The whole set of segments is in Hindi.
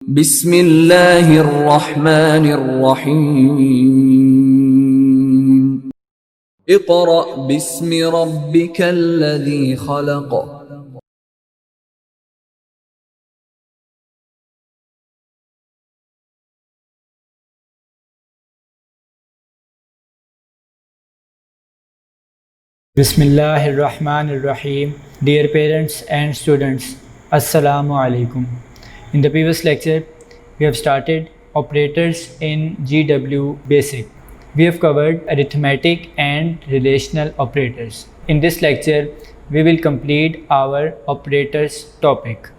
बिस्मिल्लाहिर्रहमानिर्रहीम। Iqra बिस्मि रब्बिकल्लज़ी खलक़। Bismillahirrahmanirrahim. Dear parents and students, Assalamu alaikum. In the previous lecture, we have started operators in GW Basic. We have covered arithmetic and relational operators. In this lecture, we will complete our operators topic.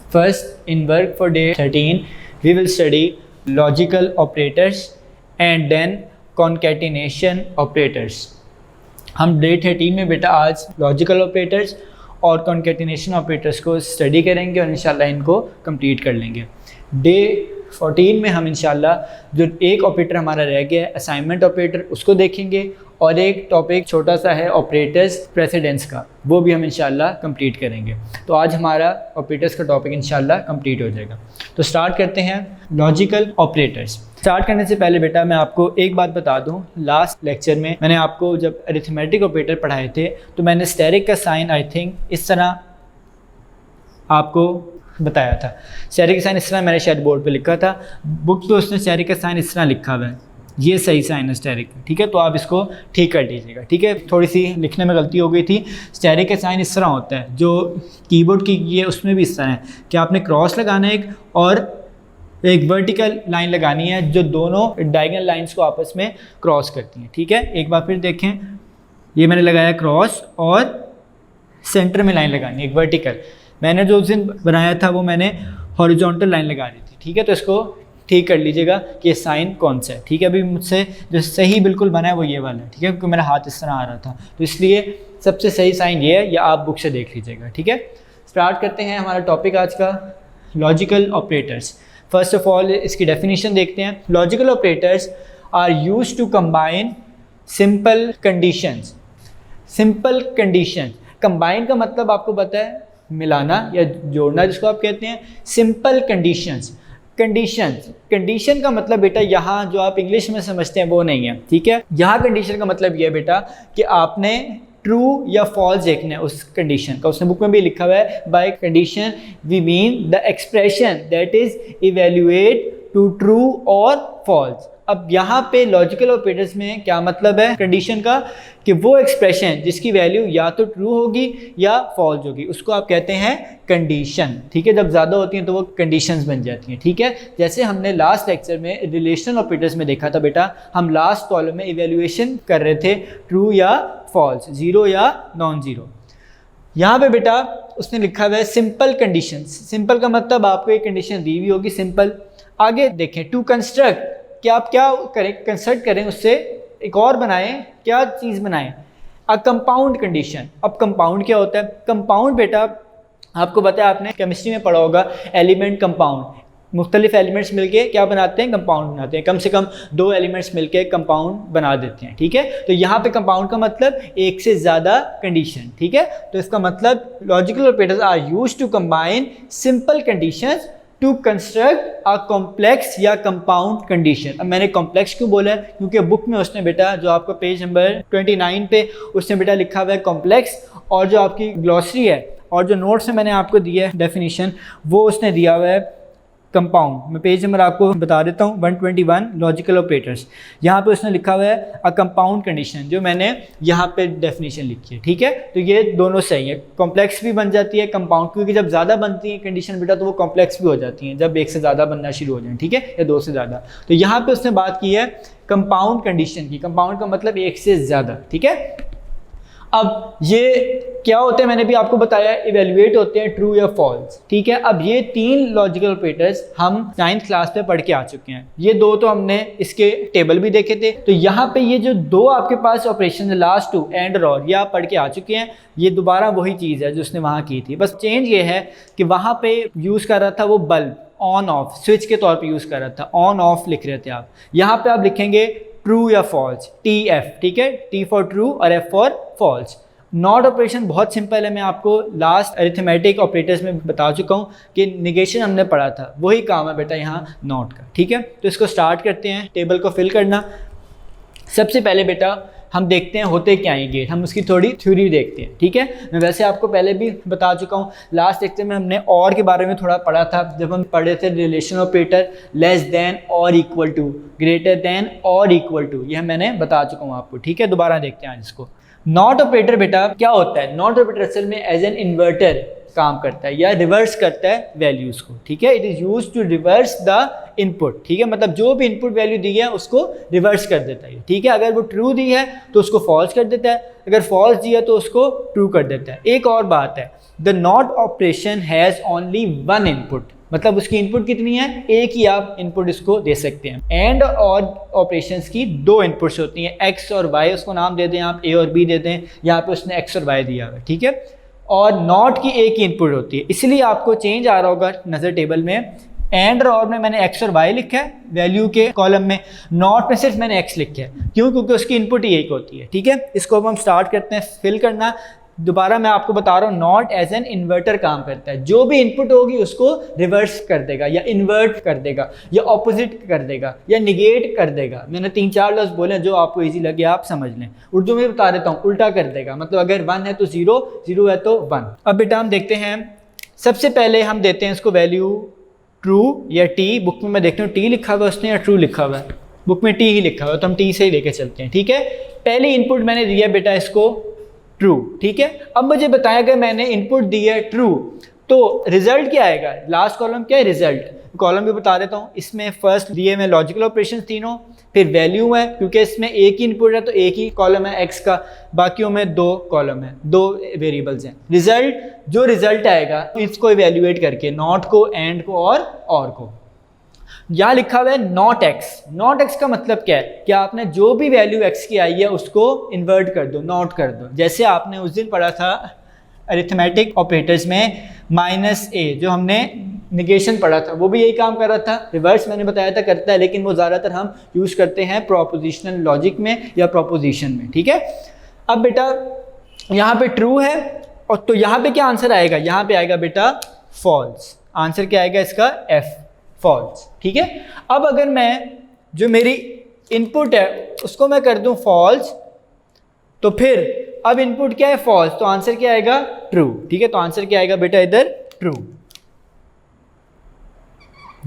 First, in work for day 13, we will study logical operators and then concatenation operators. हम डे 13 में बेटा आज लॉजिकल ऑपरेटर्स और कॉन्केटिनेशन ऑपरेटर्स को स्टडी करेंगे और इंशाल्लाह इनको कंप्लीट कर लेंगे। डे 14 में हम इंशाल्लाह जो एक ऑपरेटर हमारा रह गया है असाइनमेंट ऑपरेटर उसको देखेंगे और एक टॉपिक छोटा सा है ऑपरेटर्स प्रेसिडेंस का, वो भी हम इंशाल्लाह कंप्लीट करेंगे। तो आज हमारा ऑपरेटर्स का टॉपिक इंशाल्लाह कंप्लीट हो जाएगा। तो स्टार्ट करते हैं लॉजिकल ऑपरेटर्स। स्टार्ट करने से पहले बेटा मैं आपको एक बात बता दूं, लास्ट लेक्चर में मैंने आपको जब अरिथमेटिक ऑपरेटर पढ़ाए थे तो मैंने स्टेरिक का साइन आई थिंक इस तरह आपको बताया था। स्टेरिक का साइन इस तरह मैंने शायद बोर्ड पे लिखा था, बुक पे उसने स्टेरिक का साइन इस तरह लिखा हुआ है, ये सही साइन है स्टेरिक, ठीक है। तो आप इसको ठीक कर लीजिएगा, ठीक है। थोड़ी सी लिखने में गलती हो गई थी। स्टेरिक का साइन इस तरह होता है, जो कीबोर्ड की ये उसमें भी इस तरह है कि आपने क्रॉस लगाना है एक और एक वर्टिकल लाइन लगानी है जो दोनों डायगोनल लाइंस को आपस में क्रॉस करती हैं, ठीक है। एक बार फिर देखें, ये मैंने लगाया क्रॉस और सेंटर में लाइन लगानी है एक वर्टिकल। मैंने जो उस दिन बनाया था वो मैंने हॉरिजॉन्टल लाइन लगा दी थी, ठीक है। तो इसको ठीक कर लीजिएगा कि ये साइन कौन सा है, ठीक है। अभी मुझसे जो सही बिल्कुल बना है वो ये वाला है, ठीक है, क्योंकि मेरा हाथ इस तरह आ रहा था, तो इसलिए सबसे सही साइन ये है, या आप बुक से देख लीजिएगा, ठीक है। स्टार्ट करते हैं हमारा टॉपिक आज का, logical operators. First of all इसकी डेफिनेशन देखते हैं। Logical operators are used to combine simple conditions. Simple conditions, combine का मतलब आपको पता है मिलाना या जोड़ना जिसको आप कहते हैं। सिंपल कंडीशंस, कंडीशन का मतलब बेटा यहाँ जो आप इंग्लिश में समझते हैं वो नहीं है, ठीक है। यहाँ कंडीशन का मतलब ये है बेटा कि आपने ट्रू या फॉल्स देखना है उस कंडीशन का। उसने बुक में भी लिखा हुआ है, by condition we mean the expression that is evaluate to true or false. अब यहाँ पे लॉजिकल ऑपरेटर्स में क्या मतलब है कंडीशन का, कि वो एक्सप्रेशन जिसकी वैल्यू या तो ट्रू होगी या फॉल्स होगी उसको आप कहते हैं कंडीशन, ठीक है। जब ज़्यादा होती हैं तो वो कंडीशंस बन जाती हैं, ठीक है। जैसे हमने लास्ट लेक्चर में रिलेशनल ऑपरेटर्स में देखा था बेटा, हम लास्ट कॉलम में इवेल्युएशन कर रहे थे ट्रू या फॉल्स, जीरो या नॉन जीरो। यहाँ पे बेटा उसने लिखा हुआ है सिंपल कंडीशंस। सिंपल का मतलब आपको एक कंडीशन दी हुई होगी सिंपल। आगे देखें, टू कंस्ट्रक्ट, कि आप क्या करें, कंस्ट्रक्ट करें, उससे एक और बनाएं, क्या चीज़ बनाएं, अ कंपाउंड कंडीशन। अब कंपाउंड क्या होता है? कंपाउंड बेटा आपको पता है, आपने केमिस्ट्री में पढ़ा होगा, एलिमेंट कंपाउंड, मुख्तलिफ एलिमेंट्स मिलके क्या बनाते हैं, कंपाउंड बनाते हैं। कम से कम दो एलिमेंट्स मिलके कंपाउंड बना देते हैं, ठीक है। तो यहाँ पे कंपाउंड का मतलब एक से ज़्यादा कंडीशन, ठीक है। तो इसका मतलब logical operators are used to combine simple conditions to construct a complex या कंपाउंड कंडीशन। अब मैंने कॉम्प्लेक्स क्यों बोला है, क्योंकि बुक में उसने बेटा जो आपका पेज नंबर 29 पे उसने बेटा लिखा हुआ है कॉम्प्लेक्स, और जो आपकी ग्लॉसरी है और जो नोट्स में मैंने आपको दिया है डेफिनेशन वो उसने दिया हुआ है कंपाउंड। मैं पेज नंबर आपको बता देता हूँ 121 लॉजिकल ऑपरेटर्स। यहाँ पे उसने लिखा हुआ है अ कंपाउंड कंडीशन, जो मैंने यहाँ पे डेफिनेशन लिखी है, ठीक है। तो ये दोनों सही है, कॉम्प्लेक्स भी बन जाती है कंपाउंड, क्योंकि जब ज़्यादा बनती है कंडीशन बेटा तो वो कॉम्प्लेक्स भी हो जाती हैं जब एक से ज़्यादा बनना शुरू हो जाए, ठीक है, या दो से ज़्यादा। तो यहाँ पर उसने बात की है कंपाउंड कंडीशन की। कंपाउंड का मतलब एक से ज़्यादा, ठीक है। अब ये क्या होते हैं मैंने भी आपको बताया, इवेल्युएट होते हैं ट्रू या फॉल्स, ठीक है। अब ये तीन लॉजिकल ऑपरेटर्स हम 9th क्लास पे पढ़ के आ चुके हैं। ये दो तो हमने इसके टेबल भी देखे थे। तो यहाँ पे ये जो दो आपके पास ऑपरेशन है, लास्ट टू एंड और, ये आप पढ़ के आ चुके हैं। ये दोबारा वही चीज़ है जो उसने वहाँ की थी, बस चेंज ये है कि वहाँ पे यूज़ कर रहा था वो बल्ब, ऑन ऑफ स्विच के तौर पर यूज़ कर रहा था, ऑन ऑफ लिख रहे थे आप। यहाँ पर आप लिखेंगे ट्रू या फॉल्स, TF, ठीक है, T फॉर ट्रू और F for false. Not operation बहुत सिंपल है, मैं आपको लास्ट अरिथमेटिक ऑपरेटर्स में बता चुका हूँ कि निगेशन हमने पढ़ा था, वही काम है बेटा यहाँ नॉट का। ठीक है, तो इसको स्टार्ट करते हैं, टेबल को फिल करना। सबसे पहले बेटा हम देखते हैं होते क्या है गेट, हम उसकी थोड़ी थ्योरी देखते हैं। ठीक है, मैं वैसे आपको पहले भी बता चुका हूँ, लास्ट लेक्चर में हमने और के बारे में थोड़ा पढ़ा था, जब हम पढ़े थे रिलेशन ऑपरेटर लेस देन और इक्वल टू, ग्रेटर देन और इक्वल टू, ये मैंने बता चुका हूँ आपको। ठीक है, दोबारा देखते हैं आज इसको। नॉट ऑपरेटर बेटा क्या होता है? नॉट ऑपरेटर असल में एज एन इन्वर्टर काम करता है या रिवर्स करता है वैल्यूज को। ठीक है, it is use to reverse the input. ठीक है, मतलब जो भी इनपुट वैल्यू दी है उसको रिवर्स कर देता है। ठीक है, अगर वो ट्रू दी है तो उसको फॉल्स कर देता है, अगर फॉल्स दी है तो उसको ट्रू कर देता है। एक और बात है, the not operation has only one input, मतलब उसकी इनपुट कितनी है? एक ही आप इनपुट इसको दे सकते हैं। एंड और ऑपरेशंस की दो इनपुट्स होती हैं, एक्स और वाई, उसको नाम दे दें आप, ए और बी दे दें, यहाँ पे उसने एक्स और वाई दिया हुआ है। ठीक है, और नॉट की एक ही इनपुट होती है, इसलिए आपको चेंज आ रहा होगा नज़र टेबल में। एंड और में मैंने एक्स और वाई लिखा है वैल्यू के कॉलम में, नॉट में सिर्फ मैंने एक्स लिखा है। क्यों? क्योंकि उसकी इनपुट ही एक होती है। ठीक है, इसको अब हम स्टार्ट करते हैं फिल करना। दोबारा मैं आपको बता रहा हूँ, नॉट एज एन इन्वर्टर काम करता है, जो भी इनपुट होगी उसको रिवर्स कर देगा या इन्वर्ट कर देगा या ऑपोजिट कर देगा या निगेट कर देगा। मैंने 3-4 लफ्ज़ बोले जो आपको इजी लगे आप समझ लें। उर्दू में बता देता हूँ, उल्टा कर देगा, मतलब अगर 1 है तो 0, 0 है तो 1। अब बेटा हम देखते हैं, सबसे पहले हम देते हैं इसको वैल्यू ट्रू या टी। बुक में मैं देखता हूँ टी लिखा हुआ है उसने या ट्रू लिखा हुआ है, बुक में टी ही लिखा हुआ है तो हम टी से ही लेके चलते हैं। ठीक है, पहली इनपुट मैंने दिया बेटा इसको ट्रू। ठीक है, अब मुझे बताया गया मैंने इनपुट दी है ट्रू, तो रिजल्ट क्या आएगा? लास्ट कॉलम क्या है? रिजल्ट। कॉलम भी बता देता हूँ, इसमें फर्स्ट दिए मैं लॉजिकल ऑपरेशन तीनों, फिर वैल्यू है, क्योंकि इसमें एक ही इनपुट है तो एक ही कॉलम है एक्स का, बाकियों में 2 कॉलम है, 2 वेरिएबल्स हैं। रिजल्ट, जो रिजल्ट आएगा इसको इवेल्युएट करके, नॉट को, एंड को और को। यहाँ लिखा हुआ है नॉट एक्स। नॉट एक्स का मतलब क्या है? कि आपने जो भी वैल्यू एक्स की आई है उसको इन्वर्ट कर दो, नॉट कर दो। जैसे आपने उस दिन पढ़ा था अरिथमेटिक ऑपरेटर्स में -a, जो हमने निगेशन पढ़ा था, वो भी यही काम कर रहा था। रिवर्स मैंने बताया था करता है, लेकिन वो ज़्यादातर हम यूज़ करते हैं प्रोपोजिशनल लॉजिक में या प्रोपोजिशन में। ठीक है, अब बेटा यहाँ पे ट्रू है, और तो यहाँ पे क्या आंसर आएगा? यहाँ पे आएगा बेटा फॉल्स। आंसर क्या आएगा इसका? F, false. ठीक है, अब अगर मैं जो मेरी इनपुट है उसको मैं कर दूं फॉल्स, तो फिर अब इनपुट क्या है? फॉल्स, तो आंसर क्या आएगा? ट्रू। ठीक है, तो आंसर क्या आएगा बेटा इधर? ट्रू।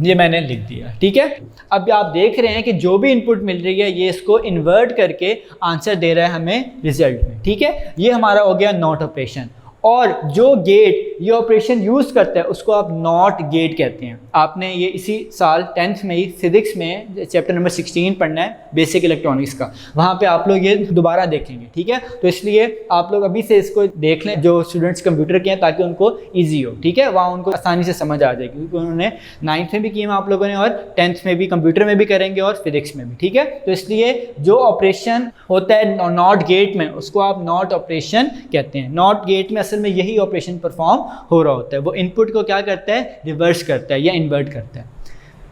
ये मैंने लिख दिया। ठीक है, अब आप देख रहे हैं कि जो भी इनपुट मिल रही है ये इसको इन्वर्ट करके आंसर दे रहा है हमें रिजल्ट में। ठीक है, ये हमारा हो गया नॉट ऑपरेशन। और जो गेट ये ऑपरेशन यूज़ करता है उसको आप नॉट गेट कहते हैं। आपने ये इसी साल 10th में ही फिजिक्स में चैप्टर नंबर 16 पढ़ना है, बेसिक इलेक्ट्रॉनिक्स का, वहाँ पे आप लोग ये दोबारा देखेंगे। ठीक है, तो इसलिए आप लोग अभी से इसको देख लें जो स्टूडेंट्स कंप्यूटर के हैं, ताकि उनको ईजी हो। ठीक है, वहाँ उनको आसानी से समझ आ जाएगी, क्योंकि उन्होंने 9th में भी किए आप लोगों ने, और 10th में भी कंप्यूटर में भी करेंगे और फिजिक्स में भी। ठीक है, तो इसलिए जो ऑपरेशन होता है नॉट गेट में उसको आप नॉट ऑपरेशन कहते हैं। नॉट गेट में में यही ऑपरेशन परफॉर्म हो रहा होता है, वो इनपुट को क्या करता है? रिवर्स करता है या इन्वर्ट करता है।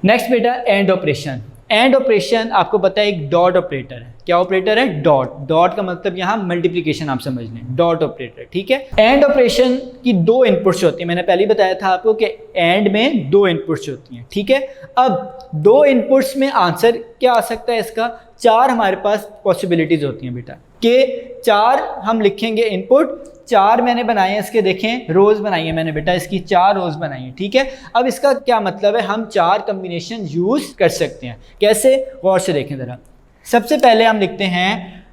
नेक्स्ट बेटा एंड ऑपरेशन। एंड ऑपरेशन आपको पता है एक डॉट ऑपरेटर है। क्या ऑपरेटर है? डॉट। डॉट का मतलब यहाँ मल्टीप्लिकेशन आप समझ लें, डॉट ऑपरेटर। ठीक है, एंड ऑपरेशन की 2 इनपुट्स होती हैं। मैंने पहले बताया था आपको कि एंड में 2 इनपुट्स होती हैं। ठीक है, अब 2 इनपुट्स में आंसर क्या आ सकता है इसका? 4 हमारे पास पॉसिबिलिटीज होती हैं बेटा, कि 4 हम लिखेंगे इनपुट, 4 मैंने बनाए हैं इसके, देखें रोज बनाई है मैंने बेटा, इसकी 4 रोज बनाई है। ठीक है, अब इसका क्या मतलब है? हम 4 कम्बिनेशन यूज कर सकते हैं। कैसे? गौर से देखें ज़रा। सबसे पहले हम लिखते हैं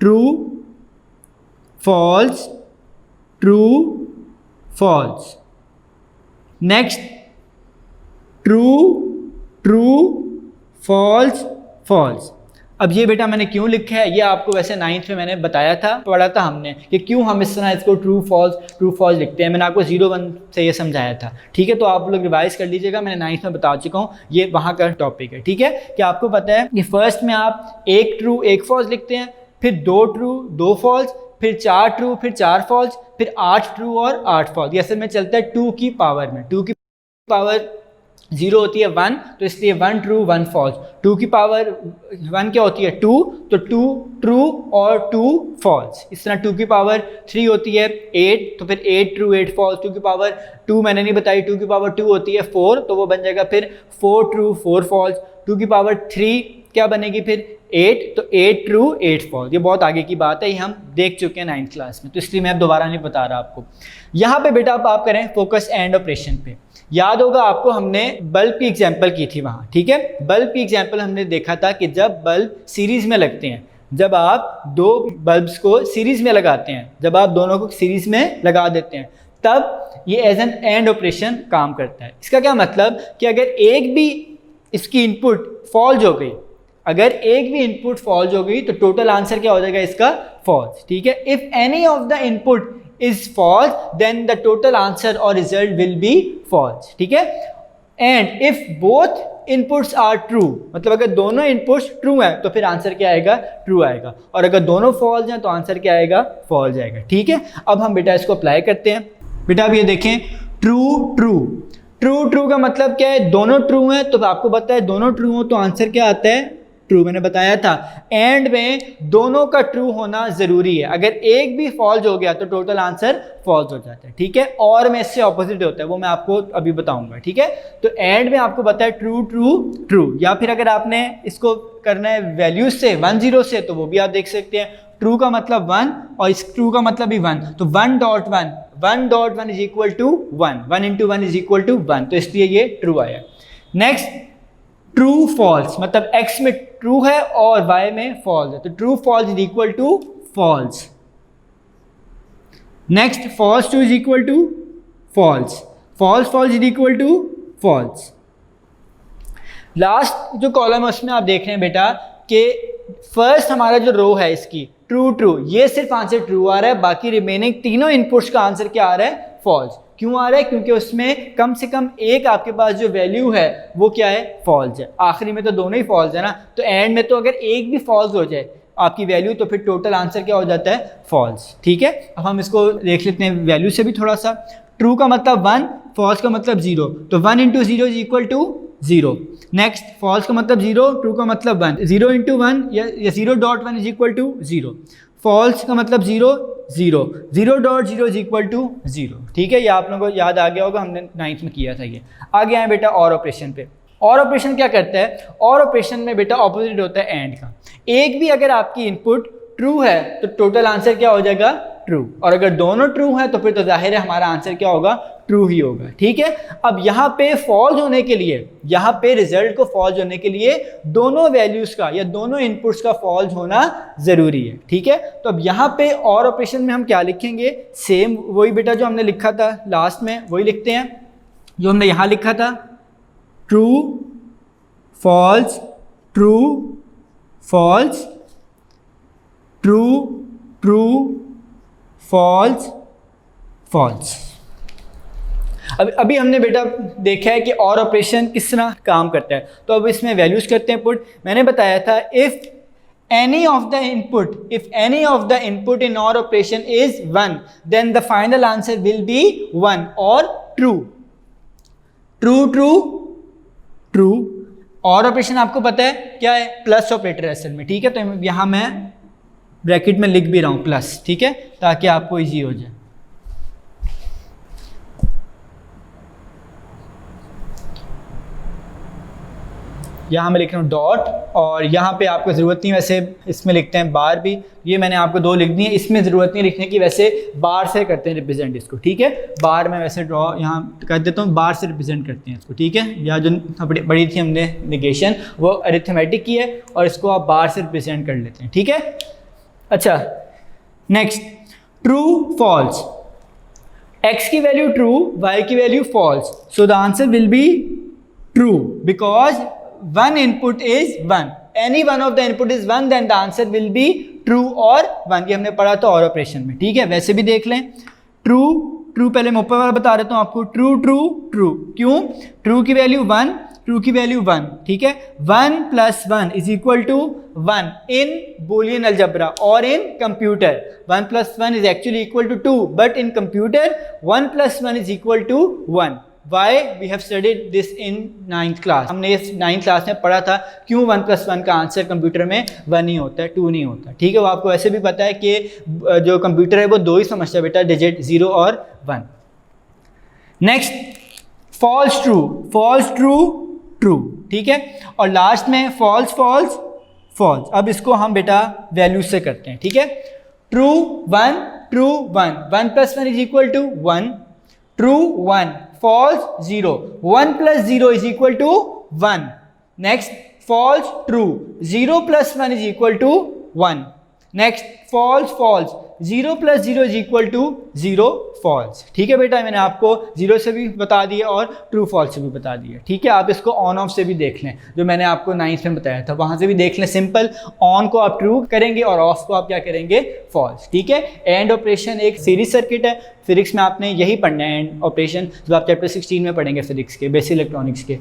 true false, true false. Next true true false false. अब ये बेटा मैंने क्यों लिखा है, ये आपको वैसे 9th में मैंने बताया था, पढ़ा था हमने, कि क्यों हम इस तरह इसको ट्रू फॉल्स लिखते हैं। मैंने आपको 0-1 से ये समझाया था। ठीक है, तो आप लोग रिवाइज कर लीजिएगा, मैंने 9th में बता चुका हूँ, ये वहाँ का टॉपिक है। ठीक है, कि आपको पता है कि फर्स्ट में आप 1 ट्रू 1 फॉल्स लिखते हैं, फिर 2 ट्रू 2 फॉल्स, फिर 4 ट्रू फिर 4 फॉल्स, फिर 8 ट्रू और 8 फॉल्स। ये असल में चलता है 2 की पावर में, 2 की पावर 0 होती है 1, तो इसलिए 1 ट्रू 1 फॉल्स। 2 की पावर 1 क्या होती है 2, तो 2 ट्रू और 2 फॉल्स। इस तरह 2 की पावर 3 होती है 8, तो फिर 8 ट्रू 8 फॉल्स। 2 की पावर 2 मैंने नहीं बताई, 2 की पावर 2 होती है 4, तो वो बन जाएगा फिर 4 ट्रू 4 फॉल्स। 2 की पावर 3 क्या बनेगी फिर 8, तो 8 ट्रू 8 फॉल्स। ये बहुत आगे की बात है, ये हम देख चुके हैं 9th क्लास में, तो इसलिए मैं दोबारा नहीं बता रहा आपको। यहाँ पे बेटा अब आप करें फोकस एंड ऑपरेशन पे। याद होगा आपको हमने बल्ब की एग्जांपल की थी वहाँ, ठीक है। बल्ब की एग्जांपल हमने देखा था कि जब बल्ब सीरीज में लगते हैं, जब आप दो बल्ब्स को सीरीज में लगाते हैं, जब आप दोनों को सीरीज में लगा देते हैं, तब ये एज एन एंड ऑपरेशन काम करता है। इसका क्या मतलब कि अगर एक भी इसकी इनपुट फॉल्स हो गई, अगर एक भी इनपुट फॉल्स हो गई, तो टोटल आंसर क्या हो जाएगा इसका फॉल्स, ठीक है। If any of the input is false then the total answer or result will be false, ठीक है। and if both inputs are true, मतलब अगर दोनों inputs true हैं तो फिर आंसर क्या आएगा true आएगा, और अगर दोनों false हैं तो आंसर क्या आएगा false आएगा, ठीक है। अब हम बेटा इसको अप्लाई करते हैं। बेटा अब ये देखें true true ट्रू ट्रू का मतलब क्या है, दोनों ट्रू हैं, तो आपको पता है दोनों ट्रू हो तो आंसर क्या आता है ट्रू, मैंने बताया था। एंड में दोनों का ट्रू होना जरूरी है, अगर एक भी फॉल्स हो गया तो टोटल आंसर फॉल्स हो जाता है, ठीक है। और में इससे ऑपोजिट होता है, वो मैं आपको अभी बताऊंगा, ठीक है। तो एंड में आपको पता है ट्रू ट्रू ट्रू, या फिर अगर आपने इसको करना है वैल्यूज से 1 0 से, तो वो भी आप देख सकते हैं। ट्रू का मतलब 1 और इस ट्रू का मतलब भी 1, तो 1.1 is equal to 1, 1 into 1 is equal to 1, तो इसलिए ये ट्रू आया। नेक्स्ट ट्रू फॉल्स, मतलब x में ट्रू है और y में फॉल्स है, तो true false is equal to false. Next false to is equal to false, false false is equal to false. Last जो कॉलम है उसमें आप देख रहे हैं बेटा कि फर्स्ट हमारा जो रो है इसकी ट्रू ट्रू, ये सिर्फ आंसर ट्रू आ रहा है, बाकी रिमेनिंग तीनों इनपुट्स का आंसर क्या आ रहा है फॉल्स। क्यों आ रहा है, क्योंकि उसमें कम से कम एक आपके पास जो वैल्यू है वो क्या है फॉल्स है, आखिरी में तो दोनों ही फॉल्स है ना, तो एंड में तो अगर एक भी फॉल्स हो जाए आपकी वैल्यू, तो फिर टोटल आंसर क्या हो जाता है फॉल्स, ठीक है। अब हम इसको देख लेते हैं वैल्यू से भी थोड़ा सा। ट्रू का मतलब 1, फॉल्स का मतलब 0, तो 1 into 0 is equal to 0। Next false का मतलब 0, ट्रू का मतलब 1, 0 इंटू 1 या 0.1 इज इक्वल टू 0। फॉल्स का मतलब 0 0, 0.0 इज इक्वल टू 0, ठीक है। ये आप लोगों को याद आ गया होगा, हमने 9th में किया था ये। आगे आए बेटा और ऑपरेशन पे। और ऑपरेशन क्या करता है, और ऑपरेशन में बेटा ऑपोजिट होता है एंड का। एक भी अगर आपकी इनपुट ट्रू है तो टोटल आंसर क्या हो जाएगा ट्रू, और अगर दोनों ट्रू हैं तो फिर तो जाहिर है हमारा आंसर क्या होगा ट्रू ही होगा, ठीक है। अब यहाँ पे फॉल्स होने के लिए, यहाँ पे रिजल्ट को फॉल्स होने के लिए दोनों वैल्यूज का या दोनों इनपुट्स का फॉल्स होना जरूरी है, ठीक है। तो अब यहाँ पे और ऑपरेशन में हम क्या लिखेंगे, सेम वही बेटा जो हमने लिखा था लास्ट में वही लिखते हैं जो हमने यहाँ लिखा था, true false true false true true false false. अभी हमने बेटा देखा है कि और ऑपरेशन किस तरह काम करता है, तो अब इसमें वैल्यूज करते हैं पुट। मैंने बताया था if any of the input in or operation is 1 then the final answer will be 1 or true true true true. Or operation आपको पता है क्या है, प्लस ऑपरेटर असल में, ठीक है। तो यहां मैं ब्रैकेट में लिख भी रहा हूं प्लस, ठीक है, ताकि आपको इजी हो जाए। यहाँ मैं लिख रहा हूँ डॉट, और यहाँ पे आपको ज़रूरत नहीं, वैसे इसमें लिखते हैं बार भी, ये मैंने आपको 2 लिख दी है, इसमें ज़रूरत नहीं लिखने की, वैसे बार से करते हैं रिप्रेजेंट इसको, ठीक है। बार में वैसे ड्रॉ यहाँ कर देता हूँ, बार से रिप्रेजेंट करते हैं इसको, ठीक है। या जो बड़ी थी हमने नेगेशन वो अरिथमेटिक की है, और इसको आप बार से रिप्रेजेंट कर लेते हैं, ठीक है। अच्छा नेक्स्ट ट्रू फॉल्स, x की वैल्यू ट्रू, y की value false, so the answer will be true because one input is 1, any one of the input is 1 then the answer will be true or 1। ये हमने पढ़ा था और ऑपरेशन में, ठीक है। वैसे भी देख लें ट्रू ट्रू, पहले मैं ऊपर वाला बता देता हूँ आपको, ट्रू ट्रू ट्रू। क्यों, ट्रू की वैल्यू 1, ट्रू की वैल्यू 1, ठीक है। 1 + 1 is equal to 1 in Boolean algebra और in computer 1 + 1 is actually equal to 2, but in computer 1 + 1 is equal to 1, why we have studied this in 9th class, हमने इस 9th क्लास में पढ़ा था क्यों 1+1 का आंसर कंप्यूटर में 1 ही होता है, 2 नहीं होता। ठीक है, वो आपको वैसे भी पता है कि जो कंप्यूटर है वो 2 ही समझता है बेटा, डिजिट 0 और 1। Next false true, false true true. ठीक है, और लास्ट में फॉल्स फॉल्स फॉल्स। अब इसको हम बेटा वैल्यू से करते हैं। ठीक है, true 1 true 1, 1+1 is equal to 1, true 1, false 0, 1+0 is equal to 1। Next false true, 0+1 is equal to 1। Next false false, 0+0 is equal to 0 false. ठीक है बेटा, मैंने आपको 0 से भी बता दिया और ट्रू फॉल्स से भी बता दिया। ठीक है, आप इसको ऑन ऑफ से भी देख लें, जो मैंने आपको 9th में बताया था वहाँ से भी देख लें। सिंपल, ऑन को आप ट्रू करेंगे और ऑफ को आप क्या करेंगे, फॉल्स। ठीक है, एंड ऑपरेशन एक सीरीज सर्किट है, फिजिक्स में आपने यही पढ़ना है एंड ऑपरेशन, जो आप चैप्टर 16 में पढ़ेंगे फिजिक्स के, बेसिक इलेक्ट्रॉनिक्स के।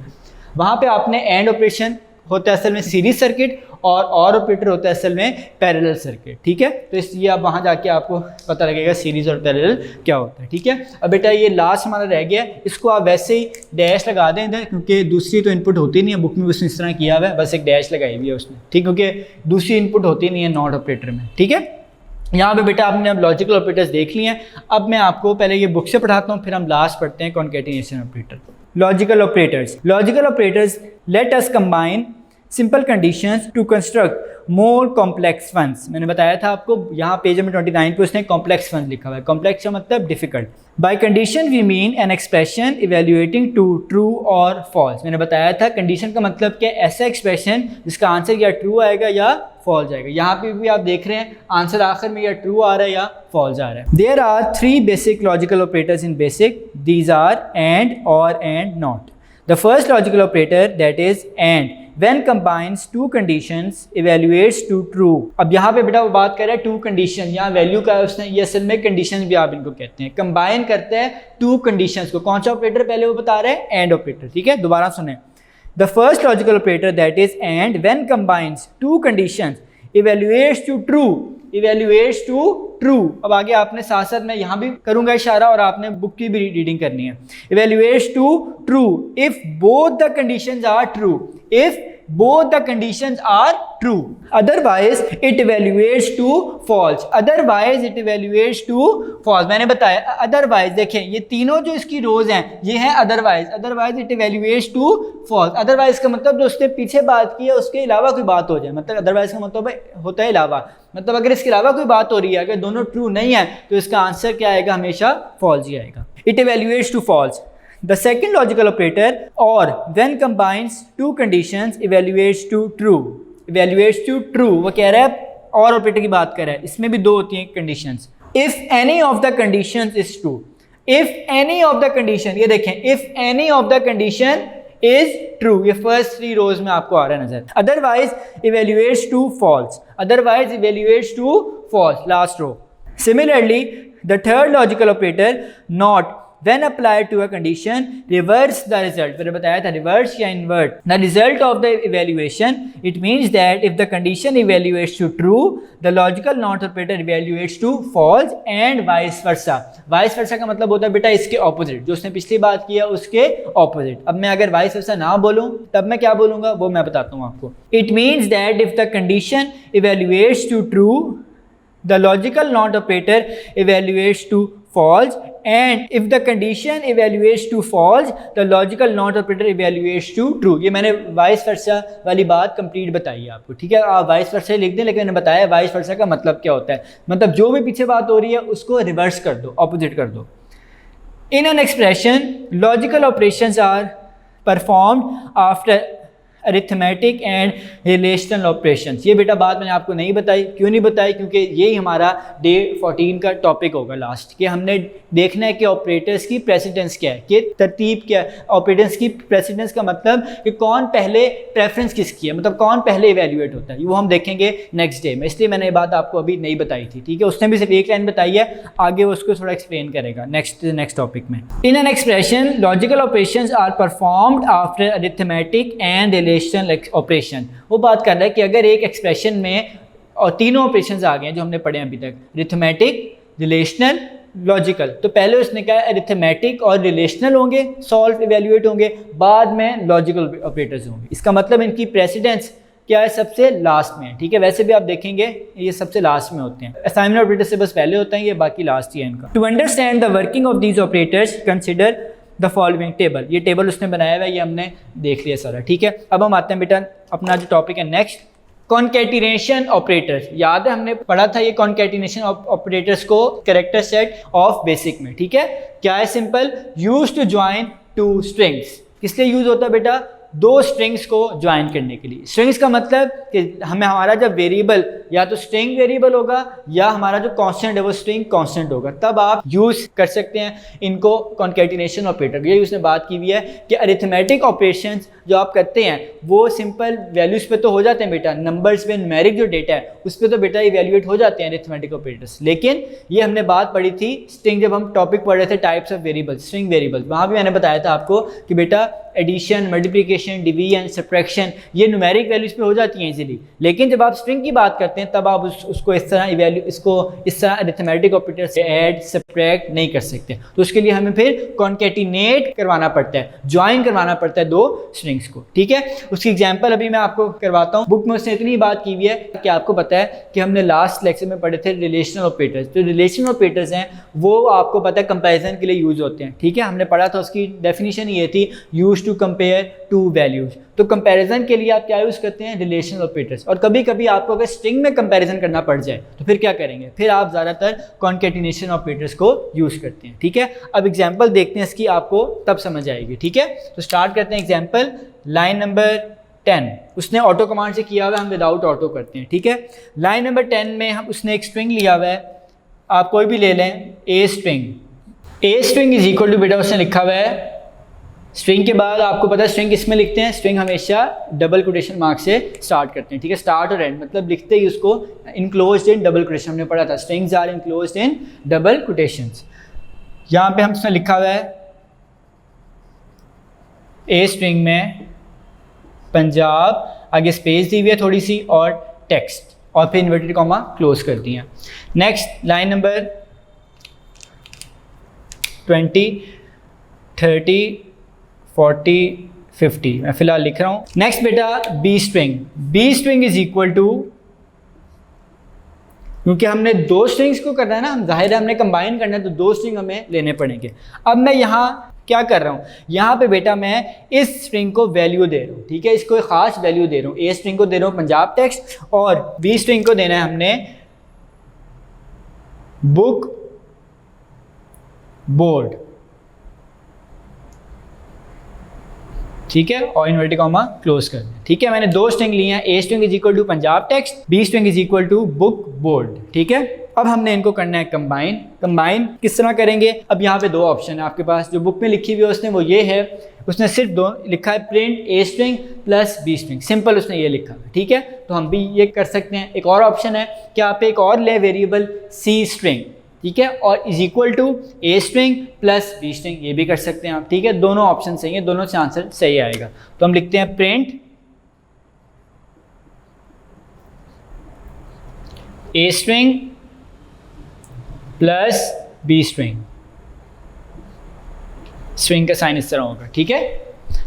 वहाँ पर आपने एंड ऑपरेशन होता है असल में सीरीज सर्किट और ऑपरेटर होता है असल में पैरेलल सर्किट। ठीक है, तो इसलिए आप वहाँ जाके आपको पता लगेगा सीरीज और पैरेलल क्या होता है। ठीक है, अब बेटा ये लास्ट हमारा रह गया, इसको आप वैसे ही डैश लगा दें इधर, क्योंकि दूसरी तो इनपुट होती नहीं है, बुक में उसने इस तरह किया हुआ है, बस एक डैश लगाई हुई है उसने। ठीक, क्योंकि दूसरी इनपुट होती नहीं है नॉट ऑपरेटर में। ठीक है, यहाँ पे बेटा आपने अब लॉजिकल ऑपरेटर्स देख लिए हैं। अब मैं आपको पहले ये बुक से पढ़ाता हूँ, फिर हम लास्ट पढ़ते हैं concatenation operator. Logical operators, logical operators let us combine simple conditions to construct more complex funs. मैंने बताया था आपको, यहाँ पेज नंबर 29 पे उसने कॉम्प्लेक्स फंस लिखा हुआ है। कॉम्प्लेक्स का मतलब difficult. By condition we mean an expression evaluating to true or false. मैंने बताया था कंडीशन का मतलब क्या, ऐसा एक्सप्रेशन जिसका आंसर या ट्रू आएगा या फॉल्स आएगा। यहाँ पे भी आप देख रहे हैं आंसर आखिर में या ट्रू आ रहा है या फॉल्स आ रहा है। There are 3 basic logical operators in basic, these are and, or, and, not. The first logical operator, that is AND, when combines two conditions evaluates to true। अब यहाँ पे बेटा वो बात कर रहा है टू कंडीशन, यहाँ वैल्यू का उसने, ये असल में कंडीशन भी आप इनको कहते हैं, कंबाइन करते हैं टू कंडीशंस को। कौन सा ऑपरेटर पहले वो बता रहे हैं, एंड ऑपरेटर। ठीक है, दोबारा सुने, the first logical operator that is and when combines two conditions evaluates to true, evaluates to true. अब आगे आपने साथ साथ मैं यहाँ भी करूंगा इशारा और आपने बुक की भी रीडिंग करनी है। Evaluates to true if both the conditions are true, if both the conditions are true, otherwise it evaluates to false, otherwise it evaluates to false। मैंने बताया अदरवाइज, देखें ये तीनों जो इसकी रोज हैं ये हैं otherwise, otherwise it evaluates to false। Otherwise का मतलब जो उसने पीछे बात की है उसके अलावा कोई बात हो जाए, मतलब अदरवाइज का मतलब होता है अलावा, मतलब अगर इसके अलावा कोई बात हो रही है, अगर दोनों ट्रू नहीं है तो इसका आंसर क्या आएगा, हमेशा फॉल्स ही आएगा। It evaluates to false। The second logical operator or when combines two conditions evaluates to true, evaluates to true। वो कह रहा है और ऑपरेटर की बात कर रहा है, इसमें भी 2 होती हैं conditions। If any of the conditions is true, if any of the condition, ये देखें if any of the condition is true, ये first 3 rows में आपको आ रहा है नजर। Otherwise evaluates to false, otherwise evaluates to false, last row। Similarly the third logical operator not when applied to a condition reverse the result। मैंने बताया था reverse या invert the result of the evaluation। It means that if the condition evaluates to true, the logical not operator evaluates to false and vice versa। vice versa का मतलब होता है बेटा इसके opposite, जो उसने पिछली बात किया उसके opposite। अब मैं अगर vice versa ना बोलूँ तब मैं क्या बोलूँगा वो मैं बताता हूँ आपको। It means that if the condition evaluates to true, the logical not operator evaluates to false, and if the condition evaluates to false, the logical not operator evaluates to true। ये मैंने vice versa वाली बात कंप्लीट बताई है आपको। ठीक है, आप vice versa लिख दें, लेकिन मैंने बताया vice versa का मतलब क्या होता है, मतलब जो भी पीछे बात हो रही है उसको रिवर्स कर दो, ऑपोजिट कर दो। In an expression, logical operations are performed after arithmetic and relational operations. ये बेटा बात मैंने आपको नहीं बताई, क्यों नहीं बताई, क्योंकि यही हमारा डे 14 का टॉपिक होगा लास्ट, कि हमने देखना है कि ऑपरेटर्स की प्रेसिडेंस क्या है, कि तरतीब क्या है। ऑपरेटर्स की प्रेसिडेंस का मतलब कि कौन पहले प्रेफरेंस किसकी है, मतलब कौन पहले इवेल्युएट होता है, वो हम देखेंगे नेक्स्ट डे में, इसलिए मैंने ये बात आपको अभी नहीं बताई थी। ठीक है, उसने भी सिर्फ एक लाइन बताई है, आगे वो उसको थोड़ा एक्सप्लेन करेगा नेक्स्ट टॉपिक में। In an expression logical operations are performed after arithmetic and relational operation. वो बात कर रहा है कि अगर एक एक्सप्रेशन में और तीनों ऑपरेशंस आ गए हैं जो हमने पढ़े अभी तक, अरिथमेटिक, रिलेशनल लॉजिकल। तो पहले उसने कहा अरिथमेटिक और रिलेशनल होंगे, सॉल्व इवेल्युएट होंगे, बाद में लॉजिकल ऑपरेटर्स होंगे। इसका मतलब इनकी प्रेसिडेंस क्या है, सबसे लास्ट में है, ठीक है। वैसे भी आप देखेंगे ये सबसे लास्ट में होते हैं, असाइनमेंट ऑपरेटर से बस पहले होते हैं, ये बाकी लास्ट ही है इनका। To understand the working of these operators consider the following table. ये टेबल उसने बनाया हुआ है, ये हमने देख लिया सारा, ठीक है। अब हम आते हैं बेटा अपना जो टॉपिक है नेक्स्ट, कॉन्केटिनेशन ऑपरेटर्स। याद है हमने पढ़ा था ये कॉन्केटिनेशन ऑपरेटर्स को कैरेक्टर सेट ऑफ बेसिक में, ठीक है। क्या है, simple, use to join two strings. किस लिए यूज होता है बेटा, दो स्ट्रिंग्स को ज्वाइन करने के लिए। स्ट्रिंग्स का मतलब कि हमें हमारा जब वेरिएबल या तो स्ट्रिंग वेरिएबल होगा या हमारा जो कांस्टेंट है वो स्ट्रिंग कांस्टेंट होगा, तब आप यूज कर सकते हैं इनको कॉन्केटिनेशन ऑपरेटर। ये उसने बात की हुई है कि अरिथमेटिक ऑपरेशंस जो आप करते हैं वो सिंपल वैल्यूज पे तो हो जाते हैं बेटा, नंबर्स पे न्यूमेरिक जो डेटा है उस पर तो बेटा इवेल्युएट हो जाते हैं अरिथमेटिक ऑपरेटर्स। लेकिन ये हमने बात पढ़ी थी स्ट्रिंग, जब हम टॉपिक पढ़ रहे थे types of variables, string variables, वहाँ भी मैंने बताया था आपको कि बेटा एडिशन, मल्टीप्लिकेशन, डिवीजन, सब्ट्रैक्शन ये न्यूमेरिक वैल्यूज पे हो जाती हैं इजीली। लेकिन जब आप स्ट्रिंग की बात करते हैं तब आप उसको इस तरह अरिथमेटिक ऑपरेटर से ऐड सब्ट्रैक्ट नहीं कर सकते। तो उसके लिए हमें फिर कॉन्केटिनेट करवाना पड़ता है, ज्वाइन करवाना पड़ता है दो स्ट्रिंग्स को, ठीक है। उसकी एग्जांपल अभी मैं आपको करवाता हूँ। बुक में उसने इतनी बात की हुई है कि आपको पता है कि हमने लास्ट लेक्चर में पढ़े थे रिलेशनल ऑपरेटर्स। तो रिलेशनल ऑपरेटर्स हैं वो आपको पता है कंपैरिजन के लिए यूज होते हैं, ठीक है। हमने पढ़ा था उसकी डेफिनेशन ये थी, use to compare two values. तो कंपैरिजन के लिए आप क्या यूज करते हैं, रिलेशनल ऑपरेटर्स। और कभी कभी आपको अगर स्ट्रिंग में कंपैरिजन करना पड़ जाए तो फिर क्या करेंगे, फिर आप ज़्यादातर कॉन्केटिनेशन ऑपरेटर्स को यूज करते हैं, ठीक है। अब एग्जांपल देखते हैं इसकी, आपको तब समझ आएगी, ठीक है। तो स्टार्ट करते हैं एग्जांपल, लाइन नंबर 10 उसने ऑटो कमांड से किया हुआ है, हम विदाउट ऑटो करते हैं, ठीक है। लाइन नंबर 10 में हम उसने एक स्ट्रिंग लिया हुआ है, आप कोई भी ले लें, A string is equal to, बेटा उसने लिखा हुआ है स्ट्रिंग के बाद आपको पता है स्ट्रिंग किसमें लिखते हैं, स्ट्रिंग हमेशा डबल कोटेशन मार्क से स्टार्ट करते हैं, ठीक है। स्टार्ट और एंड मतलब लिखते ही उसको इनक्लोज्ड इन डबल कोटेशन, हमने पढ़ा था strings are enclosed in double quotations. यहाँ पे हमने लिखा हुआ है ए स्ट्रिंग में पंजाब, आगे स्पेस दी हुई है थोड़ी सी और टेक्स्ट, और फिर इन्वर्टेड कॉमा क्लोज कर दिया। नेक्स्ट लाइन नंबर 20, 30, 40, 50 मैं फिलहाल लिख रहा हूँ। नेक्स्ट बेटा B string is equal to, क्योंकि हमने दो स्ट्रिंग्स को करना है ना, हम जाहिर है हमने कंबाइन करना है तो दो स्ट्रिंग हमें लेने पड़ेंगे। अब मैं यहाँ क्या कर रहा हूँ, यहाँ पे बेटा मैं इस स्ट्रिंग को वैल्यू दे रहा हूँ, ठीक है। इसको एक खास वैल्यू दे रहा हूँ, ए स्ट्रिंग को दे रहा हूँ पंजाब टेक्स्ट और बी स्ट्रिंग को देना है हमने बुक बोर्ड, ठीक है, और इन्वर्टेड कॉमा क्लोज कर दें, ठीक है। मैंने दो स्ट्रिंग लिए हैं, A string is equal to Punjab text, B string is equal to book board, ठीक है। अब हमने इनको करना है कंबाइन किस तरह करेंगे, अब यहाँ पे दो ऑप्शन है आपके पास, जो बुक में लिखी हुई है उसने वो ये है, उसने सिर्फ दो लिखा है print A string plus B string, simple उसने ये लिखा है, ठीक है। तो हम भी ये कर सकते हैं। एक और ऑप्शन है कि आप एक और ले वेरिएबल सी स्ट्रिंग, ठीक है, और is equal to A string plus B string, ये भी कर सकते हैं आप, ठीक है। दोनों ऑप्शन सही है, दोनों से आंसर सही आएगा। तो हम लिखते हैं print A string plus B string का साइन इस तरह होगा, ठीक है।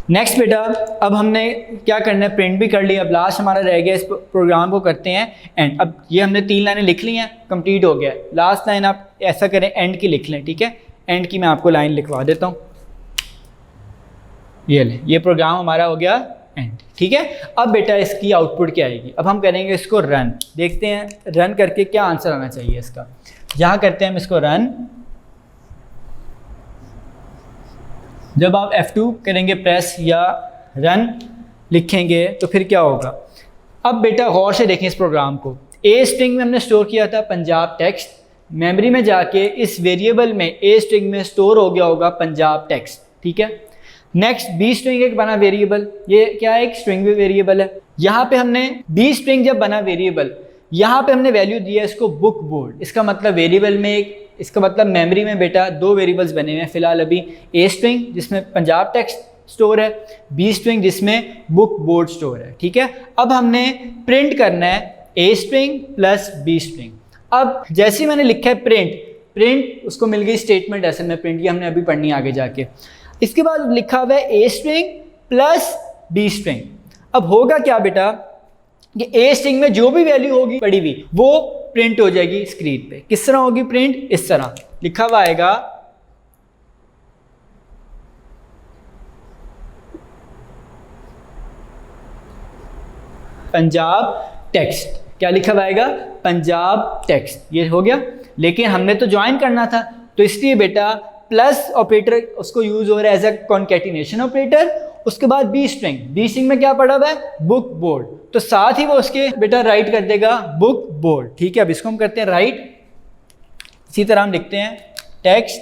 नेक्स्ट बेटा अब हमने क्या करना है, प्रिंट भी कर लिया, अब लास्ट हमारा रह गया, इस प्रोग्राम को करते हैं एंड। अब ये हमने 3 लाइनें लिख ली हैं, कंप्लीट हो गया। लास्ट लाइन आप ऐसा करें एंड की लिख लें, ठीक है। एंड की मैं आपको लाइन लिखवा देता हूँ, ये लें, ये प्रोग्राम हमारा हो गया एंड, ठीक है। अब बेटा इसकी आउटपुट क्या आएगी, अब हम करेंगे इसको रन, देखते हैं रन करके क्या आंसर आना चाहिए इसका। यहाँ करते हैं हम इसको रन, जब आप F2 करेंगे प्रेस या रन लिखेंगे तो फिर क्या होगा। अब बेटा गौर से देखें इस प्रोग्राम को, ए स्ट्रिंग में हमने स्टोर किया था पंजाब टेक्स्ट, मेमोरी में जाके इस वेरिएबल में ए स्ट्रिंग में स्टोर हो गया होगा पंजाब टेक्स्ट, ठीक है। नेक्स्ट बी स्ट्रिंग एक बना वेरिएबल, ये क्या है, एक स्ट्रिंग वेरिएबल है। यहाँ पे हमने बी स्ट्रिंग जब बना वेरिएबल, यहाँ पे हमने वैल्यू दिया इसको बुक बोर्ड, इसका मतलब वेरिएबल में एक, इसका मतलब मेमोरी में बेटा दो वेरिएबल्स बने हुए हैं फिलहाल अभी, ए स्ट्रिंग जिसमें पंजाब टेक्स्ट स्टोर है, बी स्ट्रिंग जिसमें बुक बोर्ड स्टोर है, ठीक है। अब हमने प्रिंट करना है ए स्ट्रिंग प्लस बी स्ट्रिंग। अब जैसे ही मैंने लिखा है प्रिंट, प्रिंट, उसको मिल गई स्टेटमेंट ऐसे में प्रिंट, ये हमने अभी पढ़नी आगे जाके। इसके बाद लिखा हुआ है ए स्ट्रिंग प्लस बी स्ट्रिंग। अब होगा क्या बेटा कि ए स्ट्रिंग में जो भी वैल्यू होगी पड़ी हुई वो प्रिंट हो जाएगी स्क्रीन पे। किस तरह होगी प्रिंट? इस तरह लिखा हुआ आएगा पंजाब टेक्स्ट। क्या लिखा हुआ आएगा? पंजाब टेक्स्ट। ये हो गया, लेकिन हमने तो ज्वाइन करना था, तो इसलिए बेटा प्लस ऑपरेटर उसको यूज हो रहा है एज अ कॉन्केटिनेशन ऑपरेटर। उसके बाद बी स्ट्रिंग, बी स्ट्रिंग में क्या पड़ा हुआ है? बुक बोर्ड, तो साथ ही वो उसके बेटा राइट कर देगा बुक बोर्ड। ठीक है, अब इसको हम करते हैं राइट। इसी तरह हम लिखते हैं टेक्स्ट,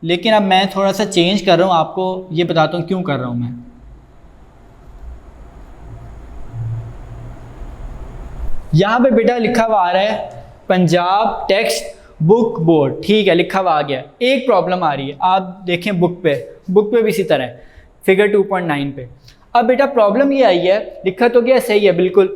लेकिन अब मैं थोड़ा सा चेंज कर रहा हूँ, आपको ये बताता हूँ क्यों कर रहा हूँ मैं। यहाँ पे बेटा लिखा हुआ आ रहा है पंजाब टेक्स्ट बुक बोर्ड। ठीक है, लिखा हुआ आ गया। एक प्रॉब्लम आ रही है, आप देखें बुक पे भी इसी तरह है, फिगर 2.9 पे। अब बेटा प्रॉब्लम ये आई है, लिखा तो गया सही है बिल्कुल,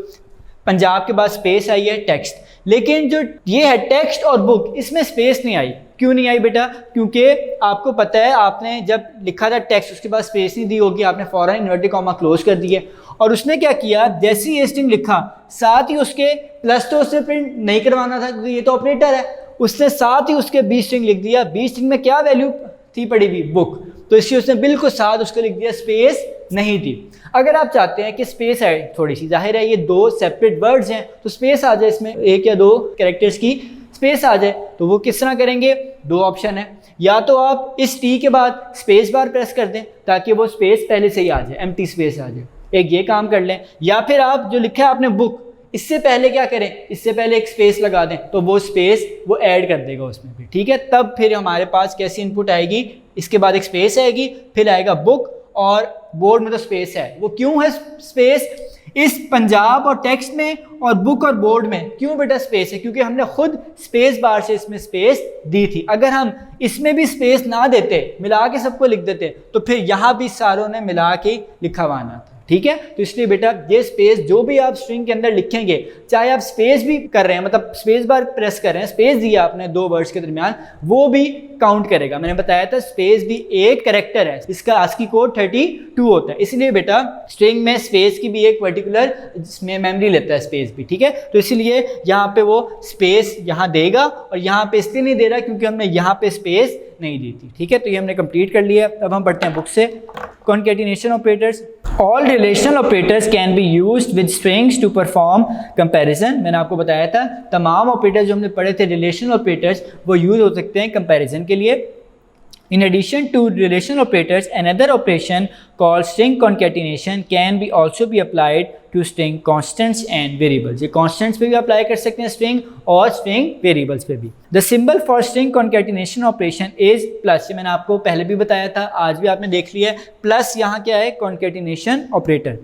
पंजाब के बाद स्पेस आई है टेक्स्ट, लेकिन जो ये है टेक्स्ट और बुक, इसमें स्पेस नहीं आई। क्यों नहीं आई बेटा? क्योंकि आपको पता है आपने जब लिखा था टेक्स्ट उसके बाद स्पेस नहीं दी होगी, आपने फौरन इन्वर्टेड कॉमा क्लोज कर दिए। और उसने क्या किया, जैसे ही स्ट्रिंग लिखा साथ ही उसके प्लस तो उससे प्रिंट नहीं करवाना था क्योंकि ये तो ऑपरेटर है, उसने साथ ही उसके बी स्ट्रिंग लिख दिया। बी स्ट्रिंग में क्या वैल्यू थी पड़ी हुई? बुक, तो इसलिए उसने बिल्कुल साथ उसको लिख दिया, स्पेस नहीं थी। अगर आप चाहते हैं कि स्पेस है थोड़ी सी, जाहिर है ये दो सेपरेट वर्ड्स हैं तो स्पेस आ जाए, इसमें एक या दो कैरेक्टर्स की स्पेस आ जाए, तो वो किस तरह करेंगे? दो ऑप्शन है, या तो आप इस टी के बाद स्पेस बार प्रेस कर दें ताकि वो स्पेस पहले से ही आ जाए, एम्प्टी स्पेस आ जाए, एक ये काम कर लें, या फिर आप जो लिखा है आपने बुक, इससे पहले क्या करें, इससे पहले एक स्पेस लगा दें, तो वो स्पेस वो ऐड कर देगा उसमें भी। ठीक है, तब फिर हमारे पास कैसी इनपुट आएगी, इसके बाद एक स्पेस आएगी, फिर आएगा बुक, और बोर्ड में तो स्पेस है। वो क्यों है स्पेस? इस पंजाब और टेक्स्ट में और बुक और बोर्ड में क्यों बेटा स्पेस है? क्योंकि हमने खुद स्पेस बार से इसमें स्पेस दी थी। अगर हम इसमें भी स्पेस ना देते, मिला के सबको लिख देते, तो फिर यहाँ भी सारों ने मिला के लिखा हुआ आना था। ठीक है, तो इसलिए बेटा ये स्पेस जो भी आप स्ट्रिंग के अंदर लिखेंगे, चाहे आप स्पेस भी कर रहे हैं, मतलब स्पेस बार प्रेस कर रहे हैं, स्पेस दिया आपने दो वर्ड्स के दरमियान, वो भी काउंट करेगा। मैंने बताया था स्पेस भी एक कैरेक्टर है, इसका आस्की कोड 32 होता है, इसलिए बेटा स्ट्रिंग में स्पेस की भी एक पर्टिकुलर इसमें मेमोरी लेता है स्पेस भी। ठीक है, तो इसलिए यहाँ पे वो स्पेस यहाँ देगा, और यहाँ पे इसलिए नहीं दे रहा क्योंकि हमने यहाँ पे स्पेस नहीं दी थी। ठीक है, तो ये हमने कंप्लीट कर लिया। अब हम पढ़ते हैं बुक से। Concatenation operators, all relational operators can be used with strings to perform comparison. मैंने आपको बताया था तमाम ऑपरेटर्स जो हमने पढ़े थे रिलेशनल ऑपरेटर्स, वो यूज हो सकते हैं कंपैरिजन के लिए। In addition to relational operators, another operation called string concatenation can be also be applied to string constants and variables. ये constants पे भी apply कर सकते हैं string, और string variables पे भी। The symbol for string concatenation operation is plus। ये मैंने आपको पहले भी बताया था, आज भी आपने देख लिया है। plus यहाँ क्या है? concatenation operator।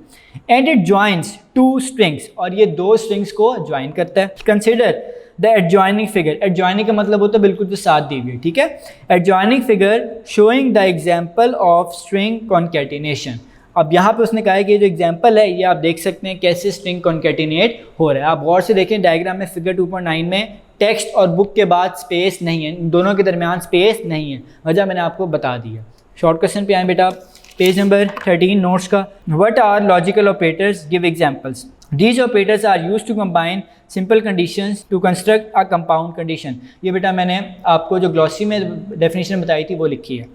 And it joins two strings, और ये दो strings को join करता है। Consider the adjoining figure. Adjoining का मतलब होता है बिल्कुल जो साथ दी हुई है। ठीक है, adjoining figure showing the example of string concatenation. अब यहाँ पे उसने कहा है कि ये जो एग्जाम्पल है ये आप देख सकते हैं कैसे स्ट्रिंग कॉन्केटिनेट हो रहा है। आप गौर से देखें डायग्राम में फिगर 2.9 में टेक्स्ट और बुक के बाद स्पेस नहीं है, इन दोनों के दरमियान स्पेस नहीं है, वजह मैंने आपको बता दी है। शॉर्ट क्वेश्चन पे आए बेटा, पेज नंबर 13 नोट्स का। What are logical operators? Give examples. These operators are used to combine simple conditions to construct a compound condition। ये बेटा मैंने आपको जो ग्लॉसी में डेफिनेशन बताई थी वो लिखी है,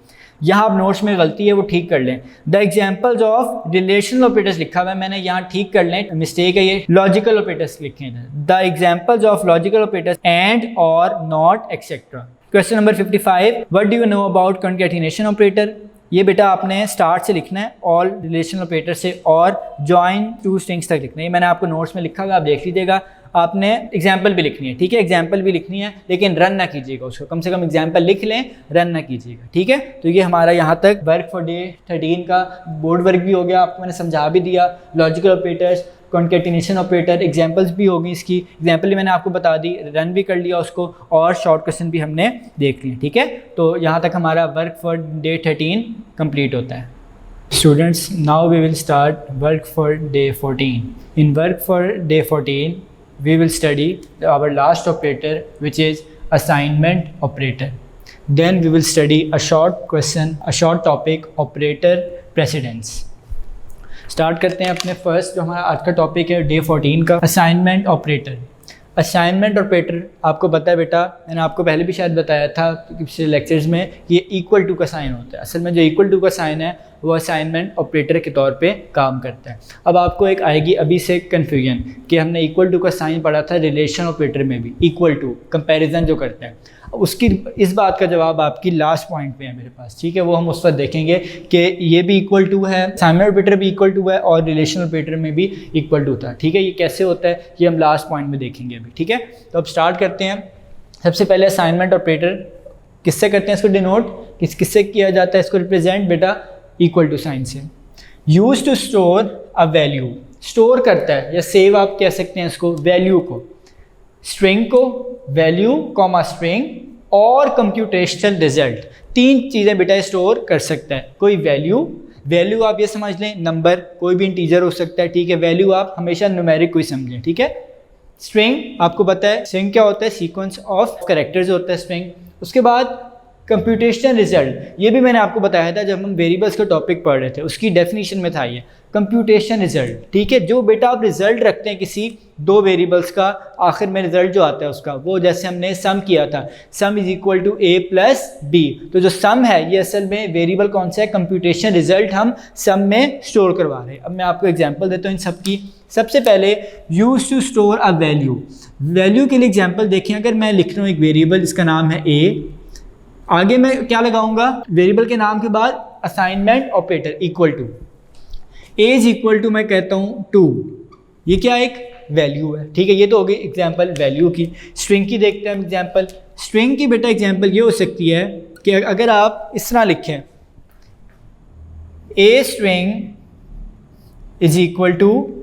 यहाँ आप नोट्स में गलती है वो ठीक कर लें। The examples of relational operators लिखा हुआ है, मैंने यहाँ ठीक कर लें, मिस्टेक है ये, लॉजिकल ऑपरेटर्स लिखे हैं। The examples of logical operators and, or, not, etcetera. Question number 55, what do you know about concatenation operator? ये बेटा आपने स्टार्ट से लिखना है, ऑल रिलेशनल ऑपरेटर से, और जॉइन टू स्ट्रिंग्स तक लिखना है। ये मैंने आपको नोट्स में लिखा हुआ, आप देख लीजिएगा। आपने एग्जाम्पल भी लिखनी है, ठीक है, एग्जाम्पल भी लिखनी है, लेकिन रन ना कीजिएगा उसको, कम से कम एग्जाम्पल लिख लें, रन ना कीजिएगा। ठीक है, तो ये हमारा यहाँ तक वर्क फॉर डे 13 का बोर्ड वर्क भी हो गया, आपको मैंने समझा भी दिया। Logical operators, concatenation operator, examples भी होगी, इसकी एग्जाम्पल भी मैंने आपको बता दी, रन भी कर लिया उसको, और शॉर्ट क्वेश्चन भी हमने देख लिए। ठीक है, तो यहाँ तक हमारा वर्क फॉर डे 13 कंप्लीट होता है। Students, now we will start work for day 14। In work for day 14 we will study our last operator, which is assignment operator। Then we will study a short question, a short topic, operator precedence. Start करते हैं अपने फर्स्ट जो हमारा आज का टॉपिक है डे 14 का, असाइनमेंट ऑपरेटर। असाइनमेंट ऑपरेटर आपको पता है बेटा, मैंने आपको पहले भी शायद बताया था पिछले लेक्चर्स में, ये इक्वल टू का साइन होता है। असल में जो इक्वल टू का साइन है वो असाइनमेंट ऑपरेटर के तौर पे काम करता है। अब आपको एक आएगी अभी से कन्फ्यूजन कि हमने इक्वल टू का साइन पढ़ा था रिलेशन ऑपरेटर में भी, इक्वल टू कंपैरिजन जो करते हैं, उसकी इस बात का जवाब आपकी लास्ट पॉइंट पे है मेरे पास, ठीक है। वो हम उस पर देखेंगे कि ये भी इक्वल टू है, असाइनमेंट ऑपरेटर भी इक्वल टू है और रिलेशन ऑपरेटर में भी इक्वल टू था, ठीक है। ये कैसे होता है ये हम लास्ट पॉइंट में देखेंगे अभी, ठीक है। तो अब स्टार्ट करते हैं। सबसे पहले असाइनमेंट ऑपरेटर किससे करते हैं इसको डिनोट, किससे किया जाता है इसको रिप्रेजेंट बेटा, इक्वल टू साइन से। Use to store a value, store करता है या सेव आप कह सकते हैं इसको, वैल्यू को, स्ट्रिंग को, वैल्यू कॉमा स्ट्रिंग और कंप्यूटेशनल रिजल्ट, तीन चीज़ें बेटा स्टोर कर सकता है। कोई वैल्यू आप ये समझ लें नंबर, कोई भी इंटीजर हो सकता है, ठीक है। वैल्यू आप हमेशा न्यूमेरिक कोई समझें, ठीक है। स्ट्रिंग आपको पता है, स्ट्रिंग क्या होता है, सीक्वेंस ऑफ कैरेक्टर्स होता है स्ट्रिंग। उसके बाद कंप्यूटेशनल रिजल्ट, ये भी मैंने आपको बताया था जब हम वेरिएबल्स का टॉपिक पढ़ रहे थे, उसकी डेफिनेशन में था ये कंप्यूटेशन रिजल्ट, ठीक है। जो बेटा आप रिजल्ट रखते हैं किसी दो वेरिएबल्स का, आखिर में रिजल्ट जो आता है उसका, वो जैसे हमने सम किया था, sum is equal to a plus B, तो जो सम है ये असल में वेरिएबल कौन सा है, कंप्यूटेशन रिजल्ट हम सम में स्टोर करवा रहे हैं। अब मैं आपको एग्जांपल देता हूँ इन सब की। सबसे पहले use to store a value, value के लिए एग्जाम्पल देखें। अगर मैं लिख रहा हूँ एक वेरिएबल, इसका नाम है a, आगे मैं क्या लगाऊंगा, वेरिएबल के नाम के बाद assignment operator equal to, age equal to मैं कहता हूँ 2, ये क्या एक वैल्यू है, ठीक है। ये तो हो गई एग्जांपल वैल्यू की। स्ट्रिंग की देखते हैं एग्जांपल। स्ट्रिंग की बेटा एग्जांपल ये हो सकती है कि अगर आप इस तरह लिखें, A string is equal to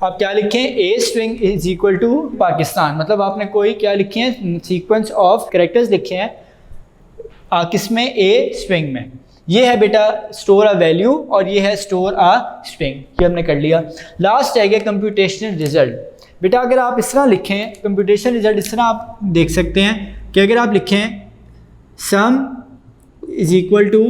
आप क्या लिखें, A string is equal to Pakistan, मतलब आपने कोई क्या लिखे हैं, सीक्वेंस ऑफ कैरेक्टर्स लिखे हैं किसमें, ए स्ट्रिंग में। ये है बेटा स्टोर अ वैल्यू और ये है स्टोर अ स्ट्रिंग, ये हमने कर लिया। लास्ट है गया कंप्यूटेशनल रिजल्ट। बेटा अगर आप इस तरह लिखें कंप्यूटेशनल रिजल्ट, इस तरह आप देख सकते हैं कि अगर आप लिखें sum is equal to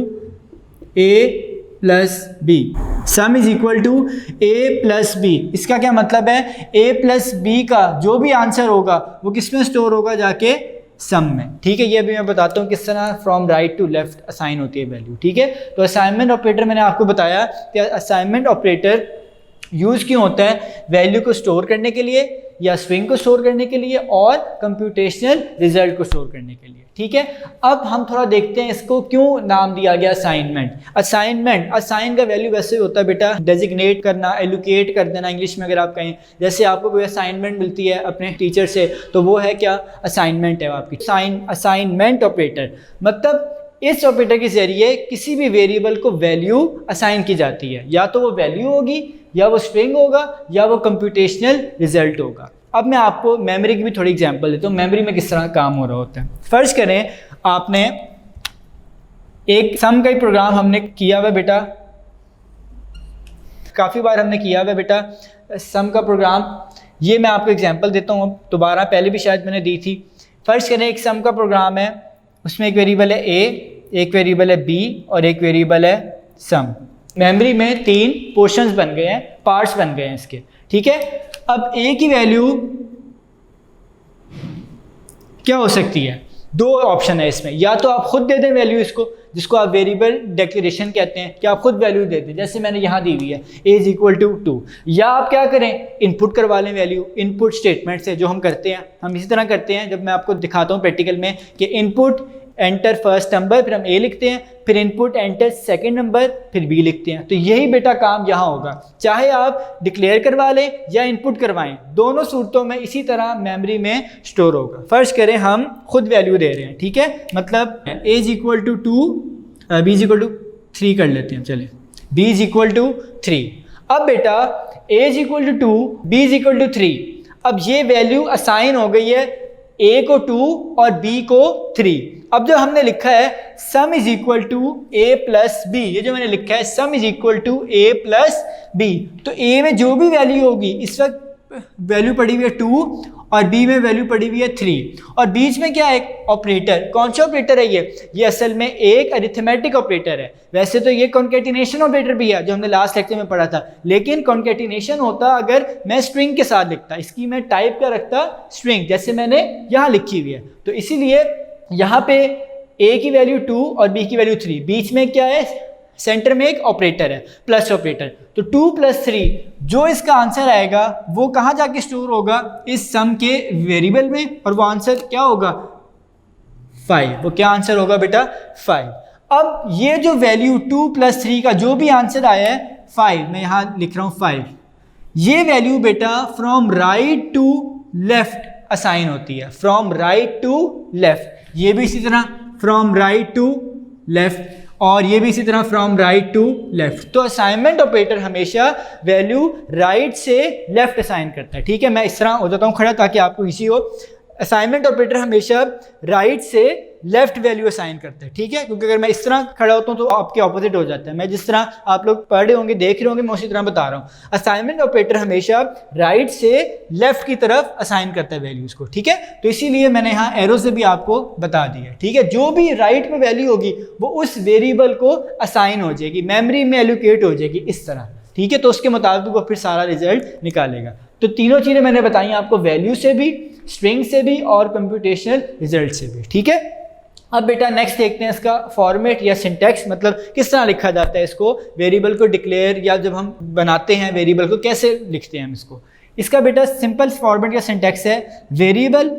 A plus B, sum is equal to A plus B, इसका क्या मतलब है, ए प्लस बी का जो भी आंसर होगा वो किस में स्टोर होगा, जाके सम में, ठीक है। ये अभी मैं बताता हूँ किस तरह from right to left assign होती है वैल्यू, ठीक है। तो असाइनमेंट ऑपरेटर मैंने आपको बताया कि असाइनमेंट ऑपरेटर यूज़ क्यों होता है, वैल्यू को स्टोर करने के लिए या स्ट्रिंग को स्टोर करने के लिए और कंप्यूटेशनल रिजल्ट को स्टोर करने के लिए, ठीक है। अब हम थोड़ा देखते हैं इसको क्यों नाम दिया गया असाइनमेंट। असाइनमेंट, असाइन का वैल्यू वैसे होता है बेटा डेजिग्नेट करना, एलोकेट कर देना इंग्लिश में अगर आप कहें। जैसे आपको कोई असाइनमेंट मिलती है अपने टीचर से तो वो है क्या, असाइनमेंट है आपकी। असाइनमेंट ऑपरेटर मतलब इस ऑपरेटर के जरिए किसी भी वेरिएबल को वैल्यू असाइन की जाती है, या तो वो वैल्यू होगी या वो स्ट्रिंग होगा या वो कंप्यूटेशनल रिजल्ट होगा। अब मैं आपको मेमोरी की भी थोड़ी एग्जांपल देता हूँ, मेमोरी में किस तरह काम हो रहा होता है। फर्ज करें आपने एक सम का ही प्रोग्राम हमने किया हुआ बेटा, काफ़ी बार हमने किया हुआ बेटा सम का प्रोग्राम। ये मैं आपको एग्जांपल देता हूँ दोबारा, पहले भी शायद मैंने दी थी। फर्ज करें एक सम का प्रोग्राम है, उसमें एक वेरिएबल है ए, एक वेरिएबल है बी और एक वेरिएबल है सम। मेमोरी में 3 पोर्शंस बन गए हैं, पार्ट्स बन गए हैं इसके, ठीक है। अब ए की वैल्यू क्या हो सकती है, 2 ऑप्शन है इसमें, या तो आप खुद दे दें वैल्यू इसको, जिसको आप वेरिएबल डिक्लेरेशन कहते हैं कि आप खुद वैल्यू दे दें, जैसे मैंने यहाँ दी हुई है a इज इक्वल टू 2, या आप क्या करें इनपुट करवा लें वैल्यू इनपुट स्टेटमेंट से, जो हम करते हैं। हम इसी तरह करते हैं, जब मैं आपको दिखाता हूँ प्रैक्टिकल में कि इनपुट एंटर फर्स्ट नंबर, फिर हम ए लिखते हैं, फिर इनपुट एंटर सेकंड नंबर, फिर बी लिखते हैं। तो यही बेटा काम यहाँ होगा, चाहे आप डिक्लेयर करवा लें या इनपुट करवाएं, दोनों सूरतों में इसी तरह मेमोरी में स्टोर होगा। फर्स्ट करें हम खुद वैल्यू दे रहे हैं, ठीक है, मतलब a is equal to 2, b is equal to 3 कर लेते हैं, चलिए b इज इक्वल टू 3। अब बेटा a is equal to 2, b is equal to 3, अब ये वैल्यू असाइन हो गई है ए को 2 और बी को 3। अब जो हमने लिखा है sum is equal to A plus B, ये जो मैंने लिखा है sum is equal to A plus B, तो ए में जो भी वैल्यू होगी, इस वक्त वैल्यू पड़ी हुई है 2 और बी में वैल्यू पड़ी हुई है 3, और बीच में क्या है एक ऑपरेटर। कौन सा ऑपरेटर है ये असल में एक अरिथमेटिक ऑपरेटर है। वैसे तो ये कॉन्केटिनेशन ऑपरेटर भी है जो हमने लास्ट लेक्चर में पढ़ा था, लेकिन कॉन्केटिनेशन होता अगर मैं स्ट्रिंग के साथ लिखता, इसकी मैं टाइप का रखता स्ट्रिंग, जैसे मैंने यहाँ लिखी हुई है। तो इसीलिए यहाँ पे ए की वैल्यू 2 और बी की वैल्यू 3, बीच में क्या है, सेंटर में एक ऑपरेटर है, प्लस ऑपरेटर। तो 2 + 3 जो इसका आंसर आएगा वो कहाँ जाके स्टोर होगा, इस सम के वेरिएबल में, और वो आंसर क्या होगा 5। वो क्या आंसर होगा बेटा 5। अब ये जो वैल्यू 2 + 3 का जो भी आंसर आया है 5, मैं यहाँ लिख रहा हूँ 5, ये वैल्यू बेटा from right to left assign होती है, फ्रॉम राइट टू लेफ्ट। ये भी इसी तरह फ्रॉम राइट टू लेफ्ट, और ये भी इसी तरह फ्रॉम राइट टू लेफ्ट। तो असाइनमेंट ऑपरेटर हमेशा वैल्यू राइट से लेफ्ट असाइन करता है। ठीक है, मैं इस तरह हो जाता हूँ खड़ा ताकि आपको इजी हो। असाइनमेंट ऑपरेटर हमेशा राइट से लेफ्ट वैल्यू असाइन करता है। ठीक है, क्योंकि अगर मैं इस तरह खड़ा होता हूँ तो आपके ऑपोजिट हो जाता है। मैं जिस तरह आप लोग पढ़ रहे होंगे, देख रहे होंगे, मैं उसी तरह बता रहा हूँ। असाइनमेंट ऑपरेटर हमेशा राइट से लेफ्ट की तरफ असाइन करता है वैल्यूज को। ठीक है, तो इसीलिए मैंने यहाँ एरो से भी आपको बता दिया। ठीक है, जो भी राइट में वैल्यू होगी वो उस वेरिएबल को असाइन हो जाएगी, मेमोरी में एलोकेट हो जाएगी इस तरह। ठीक है, तो उसके मुताबिक वो फिर सारा रिजल्ट निकालेगा। तो तीनों चीज़ें मैंने बताई आपको, वैल्यू से भी, स्ट्रिंग से भी और कंप्यूटेशनल रिजल्ट से भी। ठीक है, अब बेटा नेक्स्ट देखते हैं इसका फॉर्मेट या सिंटैक्स, मतलब किस तरह लिखा जाता है इसको, वेरिएबल को डिक्लेयर या जब हम बनाते हैं वेरिएबल को कैसे लिखते हैं हम इसको। इसका बेटा सिंपल फॉर्मेट या सिंटैक्स है वेरिएबल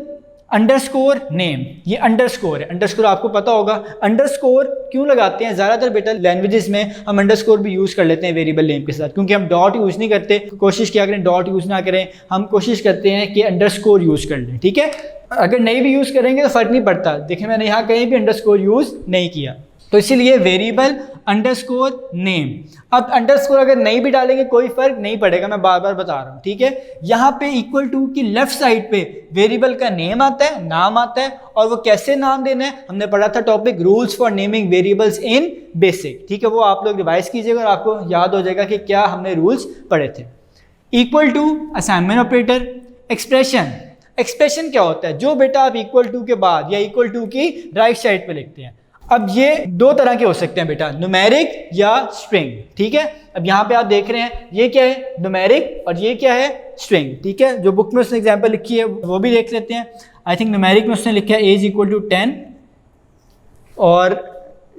अंडरस्कोर नेम। ये अंडरस्कोर है, अंडरस्कोर आपको पता होगा। अंडरस्कोर क्यों लगाते हैं, ज़्यादातर बेटा लैंग्वेजेस में हम अंडरस्कोर भी यूज़ कर लेते हैं वेरिएबल नेम के साथ, क्योंकि हम डॉट यूज़ नहीं करते। कोशिश किया करें डॉट यूज़ ना करें, हम कोशिश करते हैं कि अंडरस्कोर यूज़ कर लें। ठीक है, अगर नहीं भी यूज़ करेंगे तो फ़र्क नहीं पड़ता। देखिए मैंने यहाँ कहीं भी अंडरस्कोर यूज़ नहीं किया, तो इसीलिए वेरिएबल अंडरस्कोर नेम। अब अंडरस्कोर अगर नहीं भी डालेंगे कोई फर्क नहीं पड़ेगा, मैं बार बार बता रहा हूँ। ठीक है, यहाँ पे इक्वल टू की लेफ्ट साइड पे वेरिएबल का नेम आता है, नाम आता है, और वो कैसे नाम देना है हमने पढ़ा था topic rules for naming variables in basic. ठीक है, वो आप लोग रिवाइज कीजिएगा और आपको याद हो जाएगा कि क्या हमने रूल्स पढ़े थे। Equal to assignment operator. Expression, expression क्या होता है, जो बेटा आप इक्वल टू के बाद या इक्वल टू की राइट साइड पे लिखते हैं। अब ये दो तरह के हो सकते हैं बेटा, न्यूमेरिक या स्ट्रिंग। ठीक है, अब यहाँ पे आप देख रहे हैं ये क्या है न्यूमेरिक और ये क्या है स्ट्रिंग। ठीक है, जो बुक में उसने एग्जांपल लिखी है वो भी देख लेते हैं। आई थिंक न्यूमेरिक में उसने लिखा है ए इज इक्वल टू 10, और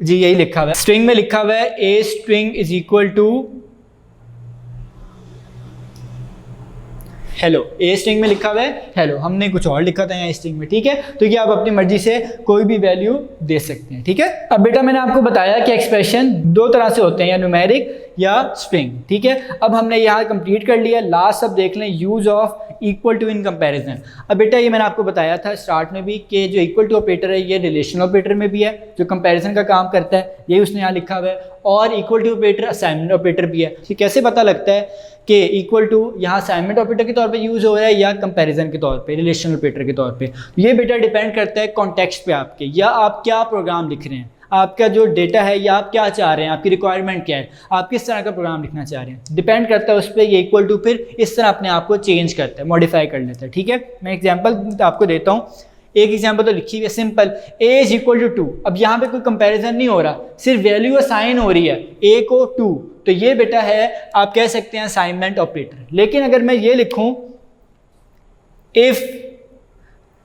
जी यही लिखा हुआ है। स्ट्रिंग में लिखा हुआ है ए string is equal to hello. A string में लिखा हुआ है हेलो, हमने कुछ और लिखा था यहाँ स्ट्रिंग में। ठीक है, तो ये आप अपनी मर्जी से कोई भी वैल्यू दे सकते हैं। ठीक है, अब बेटा मैंने आपको बताया कि एक्सप्रेशन दो तरह से होते हैं, या न्यूमेरिक या स्ट्रिंग। ठीक है, अब हमने यहाँ कंप्लीट कर लिया। लास्ट अब देख लें use of equal to in comparison. अब बेटा ये मैंने आपको बताया था स्टार्ट में भी कि जो इक्वल टू ऑपरेटर है ये रिलेशनल ऑपरेटर में भी है, जो कंपैरिजन का काम करता है, यही उसने यहाँ लिखा हुआ है। और equal to operator assignment operator भी है। ठीक, कैसे पता लगता है कि इक्वल टू यहाँ असाइनमेंट ऑपरेटर के तौर पे यूज़ हो रहा है या कंपैरिजन के तौर पे, रिलेशनल ऑपरेटर के तौर पे। ये बेटा डिपेंड करता है कॉन्टेक्स्ट पे आपके, या आप क्या प्रोग्राम लिख रहे हैं, आपका जो डेटा है या आप क्या चाह रहे हैं, आपकी रिक्वायरमेंट क्या है, आप किस तरह का प्रोग्राम लिखना चाह रहे हैं, डिपेंड करता है उस पर। ये इक्वल टू फिर इस तरह अपने आप को चेंज करता है, मॉडिफाई कर लेता है। ठीक है, मैं एग्जाम्पल आपको देता हूँ। एक एग्जाम्पल तो लिखी हुई है simple, A is equal to 2। अब यहाँ पे कोई कंपैरिजन नहीं हो रहा, सिर्फ वैल्यू असाइन हो रही है ए को 2, तो ये बेटा है आप कह सकते हैं असाइनमेंट ऑपरेटर। लेकिन अगर मैं ये लिखूं if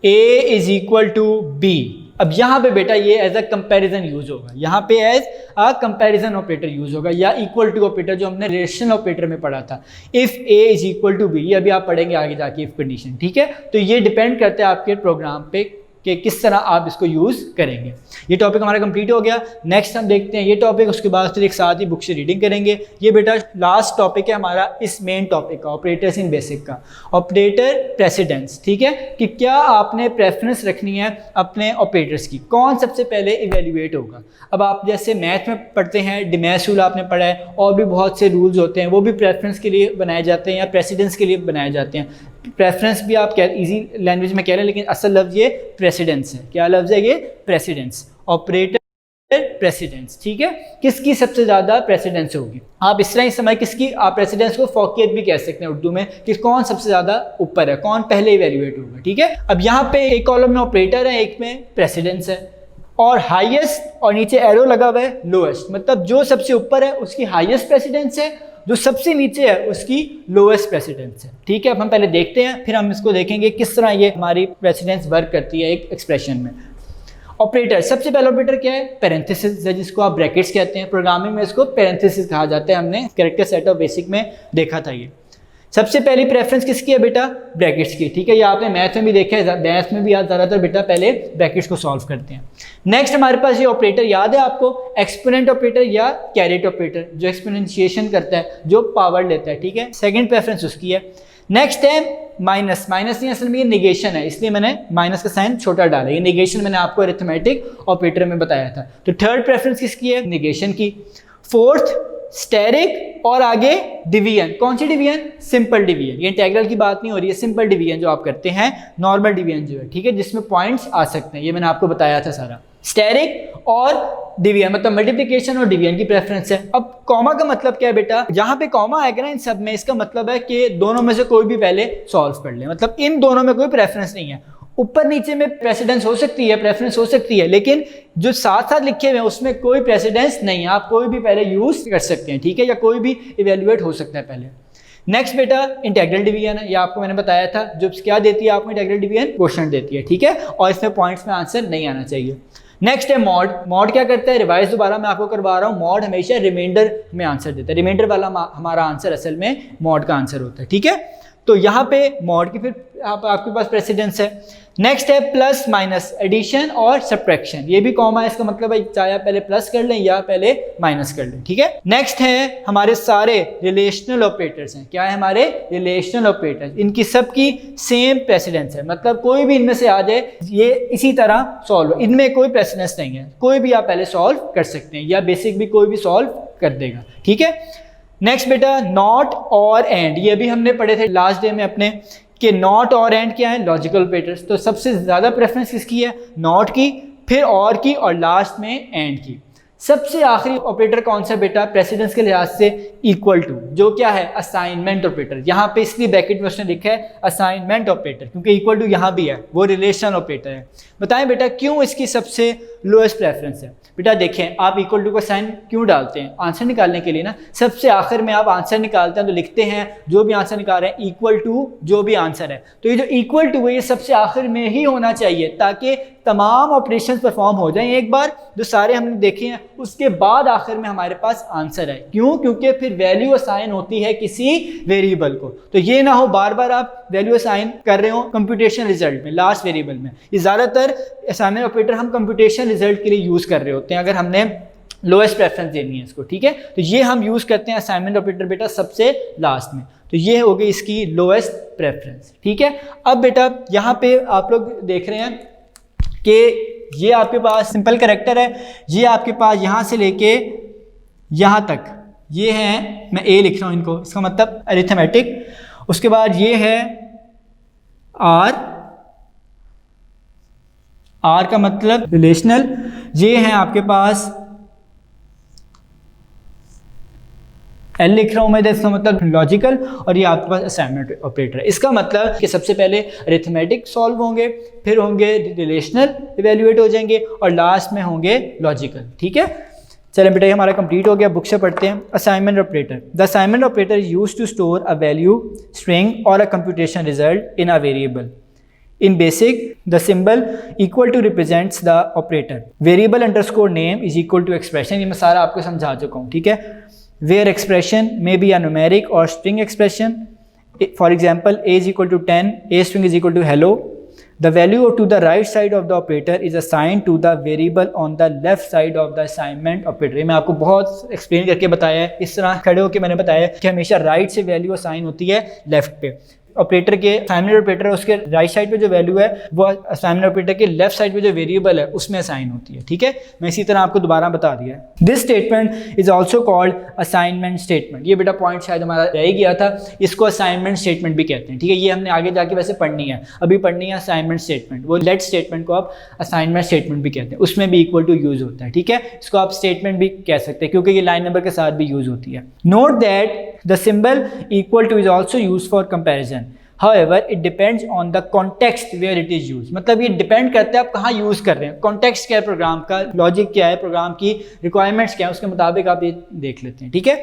A is equal to B, अब यहाँ पे बेटा ये एज अ कंपैरिजन यूज होगा, यहाँ पे as a comparison operator use होगा, या इक्वल टू ऑपरेटर जो हमने रिलेशनल ऑपरेटर में पढ़ा था। If A is equal to B, ये अभी आप पढ़ेंगे आगे जाके इफ कंडीशन। ठीक है, तो ये डिपेंड करता है आपके प्रोग्राम पे कि किस तरह आप इसको यूज़ करेंगे। ये टॉपिक हमारा कंप्लीट हो गया। नेक्स्ट हम देखते हैं ये टॉपिक, उसके बाद फिर एक साथ ही बुक से रीडिंग करेंगे। ये बेटा लास्ट टॉपिक है हमारा इस मेन टॉपिक का, ऑपरेटर्स इन बेसिक का, ऑपरेटर प्रेसिडेंस। ठीक है, कि क्या आपने प्रेफरेंस रखनी है अपने ऑपरेटर्स की, कौन सबसे पहले इवेल्युएट होगा। अब आप जैसे मैथ में पढ़ते हैं डिमेस रूल आपने पढ़ा है, और भी बहुत से रूल्स होते हैं वो भी प्रेफरेंस के लिए बनाए जाते हैं या प्रेसिडेंस के लिए बनाए जाते हैं। प्रेफरेंस भी आप इजी लैंग्वेज में कह रहे हैं, लेकिन असल लफ्ज़ ये प्रेसिडेंस है। क्या लफ्ज़ है ये? प्रेसिडेंस। ऑपरेटर प्रेसिडेंस, ठीक है, किसकी सबसे ज़्यादा प्रेसिडेंस होगी। आप इस तरह ही समझ किसकी, आप प्रेसिडेंस को फौकियत भी कह सकते हैं उर्दू में, कि कौन सबसे ज़्यादा ऊपर है, कौन पहले इवेल्युएट होगा, ठीक है। अब यहाँ पे एक कॉलम में ऑपरेटर है, एक में प्रेसिडेंस है, और हाईएस्ट और नीचे एरो लगा हुआ है लोएस्ट, मतलब जो सबसे ऊपर है उसकी हाईएस्ट प्रेसिडेंस है, जो सबसे नीचे है उसकी लोएस्ट प्रेसिडेंस है, ठीक है। अब हम पहले देखते हैं, फिर हम इसको देखेंगे किस तरह ये हमारी प्रेसिडेंस वर्क करती है एक एक्सप्रेशन में। ऑपरेटर, सबसे पहला ऑपरेटर क्या है? पैरेंथेसिस है, जिसको आप ब्रैकेट्स कहते हैं, प्रोग्रामिंग में इसको पैरेंथेसिस कहा जाता है, हमने कैरेक्टर सेट ऑफ बेसिक में देखा था ये। सबसे पहली प्रेफरेंस किसकी है बेटा? ब्रैकेट्स की, ठीक है। ये आपने मैथ में भी देखा है, मैथ में भी आप ज़्यादातर बेटा पहले ब्रैकेट्स को सॉल्व करते हैं। नेक्स्ट हमारे पास ये ऑपरेटर याद है आपको, एक्सपोनेंट ऑपरेटर या कैरेट ऑपरेटर, जो एक्सपोनेंशिएशन करता है, जो पावर लेता है, ठीक है। सेकंड प्रेफरेंस उसकी है। नेक्स्ट है माइनस, माइनस नहीं असल में ये निगेशन है, इसलिए मैंने माइनस का साइन छोटा डाला, ये निगेशन मैंने आपको अरिथमेटिक ऑपरेटर में बताया था। तो थर्ड प्रेफरेंस किसकी है? निगेशन की। फोर्थ स्टेरिक, और आगे डिवीजन। कौन सी डिवीजन? सिंपल डिवीजन, ये इंटीग्रल की बात नहीं हो रही है, सिंपल डिवीजन जो आप करते हैं, नॉर्मल डिवीजन जो है, ठीक है, जिसमें पॉइंट्स आ सकते हैं, ये मैंने आपको बताया था सारा। स्टेरिक और डिवीजन मतलब मल्टीप्लिकेशन और डिवीजन की प्रेफरेंस है। अब कॉमा का मतलब क्या है बेटा? जहां पे कॉमा आएगा ना इन सब में, इसका मतलब है कि दोनों में से कोई भी पहले सॉल्व कर ले, मतलब इन दोनों में कोई प्रेफरेंस नहीं है। ऊपर नीचे में प्रेसिडेंस हो सकती है, प्रेफरेंस हो सकती है, लेकिन जो साथ साथ लिखे हुए हैं उसमें कोई प्रेसिडेंस नहीं है, आप कोई भी पहले यूज कर सकते हैं, ठीक है, या कोई भी इवेल्युएट हो सकता है पहले। नेक्स्ट बेटा इंटीग्रल डिवीजन है, ये आपको मैंने बताया था, जो क्या देती है आपको इंटीग्रल डिवीजन? क्वोशंट देती है, ठीक है, और इसमें पॉइंट्स में आंसर नहीं आना चाहिए। नेक्स्ट है मॉड। मॉड क्या करता है? रिवाइज दोबारा मैं आपको करवा रहा हूँ, मॉड हमेशा रिमाइंडर में आंसर देता है, रिमाइंडर वाला हमारा आंसर असल में मॉड का आंसर होता है, ठीक है। तो यहाँ पे मॉड की फिर आपके पास प्रेसिडेंस है। नेक्स्ट है प्लस माइनस, एडिशन और सब्ट्रैक्शन, ये भी कॉमा है, इसका मतलब है चाहे आप पहले प्लस कर लें या पहले माइनस कर लें, ठीक है। नेक्स्ट है हमारे सारे रिलेशनल ऑपरेटर्स हैं, क्या है हमारे? रिलेशनल ऑपरेटर्स, इनकी सबकी सेम प्रेसिडेंस है, मतलब कोई भी इनमें से आ जाए ये इसी तरह सॉल्व, इनमें कोई प्रेसिडेंस नहीं है, कोई भी आप पहले सॉल्व कर सकते हैं, या बेसिक भी कोई भी सॉल्व कर देगा, ठीक है। नेक्स्ट बेटा नॉट और एंड, ये भी हमने पढ़े थे लास्ट डे में अपने, कि नॉट और एंड क्या है? Logical operators. तो सबसे ज़्यादा प्रेफरेंस किसकी है? नॉट की, फिर और की, और लास्ट में एंड की। सबसे आखिरी ऑपरेटर कौन सा बेटा? प्रेसिडेंस के लिहाज से इक्वल टू, जो क्या है? Assignment operator. यहाँ पे इसलिए ब्रैकेट में उसने लिखा है असाइनमेंट ऑपरेटर, क्योंकि इक्वल टू यहाँ भी है, वो रिलेशन ऑपरेटर है। बताएं बेटा क्यों इसकी सबसे लोएस्ट प्रेफरेंस है? बेटा देखें, आप इक्वल टू का साइन क्यों डालते हैं? आंसर निकालने के लिए ना, सबसे आखिर में आप आंसर निकालते हैं तो लिखते हैं जो भी आंसर निकाल रहे हैं इक्वल टू जो भी आंसर है, तो ये जो इक्वल टू है ये सबसे आखिर में ही होना चाहिए, ताकि तमाम ऑपरेशंस परफॉर्म हो जाएं एक बार, जो सारे हमने देखे हैं, उसके बाद आखिर में हमारे पास आंसर है। क्यों? क्योंकि फिर वैल्यू असाइन होती है किसी वेरिएबल को, तो ये ना हो बार बार आप वैल्यू असाइन कर रहे हो कंप्यूटेशन रिजल्ट में, लास्ट वेरिएबल में। ये ज़्यादातर असाइनमेंट ऑपरेटर हम कंप्यूटेशन रिजल्ट के लिए यूज़ कर रहे होते हैं, अगर हमने लोएस्ट प्रेफरेंस देनी है इसको, ठीक है। तो ये हम यूज़ करते हैं असाइनमेंट ऑपरेटर बेटा सबसे लास्ट में, तो ये हो गई इसकी लोएस्ट प्रेफरेंस, ठीक है। अब बेटा यहाँ पे आप लोग देख रहे हैं कि ये आपके पास सिंपल कैरेक्टर है, ये आपके पास यहाँ से लेके यहाँ तक ये है, मैं ए लिख रहा हूँ इनको, इसका मतलब अरिथमेटिक। उसके बाद ये है आर का मतलब रिलेशनल, ये है आपके पास एल लिख रहा हूँ मैं, इसका मतलब लॉजिकल, और ये आपके पास असाइनमेंट ऑपरेटर है। इसका मतलब कि सबसे पहले अरिथमेटिक सॉल्व होंगे, फिर होंगे रिलेशनल इवेल्युएट हो जाएंगे, और लास्ट में होंगे लॉजिकल, ठीक है। चलें बेटा ये हमारा कंप्लीट हो गया, बुक से पढ़ते हैं। Assignment operator, the assignment operator used to store a value string or a computation result in a variable. In basic, the symbol equal to represents the operator. Variable underscore name is equal to expression. ये मैं सारा आपको समझा चुका हूँ, ठीक है। Where expression may be a numeric or string expression. For example, a is equal to 10, a string is equal to hello. The value to the right side of the operator is assigned to the variable on the left side of the assignment operator. मैं आपको बहुत एक्सप्लेन करके बताया है, इस तरह खड़े होकर मैंने बताया कि हमेशा राइट से वैल्यू असाइन होती है लेफ्ट पे। ऑपरेटर के असाइनमेंट ऑपरेटर है उसके राइट साइड पे जो वैल्यू है वो असाइनमेंट ऑपरेटर के लेफ्ट साइड पे जो वेरिएबल है उसमें असाइन होती है। ठीक है, मैं इसी तरह आपको दोबारा बता दिया है। This statement is also called assignment statement. ये बेटा पॉइंट शायद हमारा रह ही गया था, इसको असाइनमेंट स्टेटमेंट भी कहते हैं। ठीक है, ये हमने आगे जाके वैसे पढ़नी है, अभी पढ़नी है असाइनमेंट स्टेटमेंट। वो लेट स्टेटमेंट को आप असाइनमेंट स्टेटमेंट भी कहते हैं, उसमें भी इक्वल टू यूज होता है। ठीक है, इसको आप स्टेटमेंट भी कह सकते हैं क्योंकि ये लाइन नंबर के साथ भी यूज होती है। Note that the symbol equal two is also use for comparison, however it depends on the context where it is used। मतलब ये डिपेंड करता है आप कहाँ यूज कर रहे हैं, कॉन्टेक्स्ट क्या है प्रोग्राम का, लॉजिक क्या है, प्रोग्राम की रिक्वायरमेंट्स क्या है, उसके मुताबिक आप ये देख लेते हैं। ठीक है,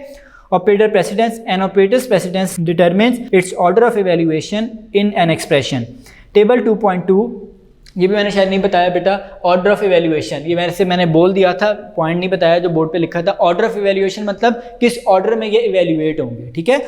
operator precedence, an operator's precedence determines its order of evaluation in an expression. Table 2.2, ये भी मैंने शायद नहीं बताया बेटा, ऑर्डर ऑफ इवैल्यूएशन, ये वैसे मैंने बोल दिया था, पॉइंट नहीं बताया जो बोर्ड पे लिखा था। ऑर्डर ऑफ इवैल्यूएशन मतलब किस ऑर्डर में ये इवैल्यूएट होंगे। ठीक है,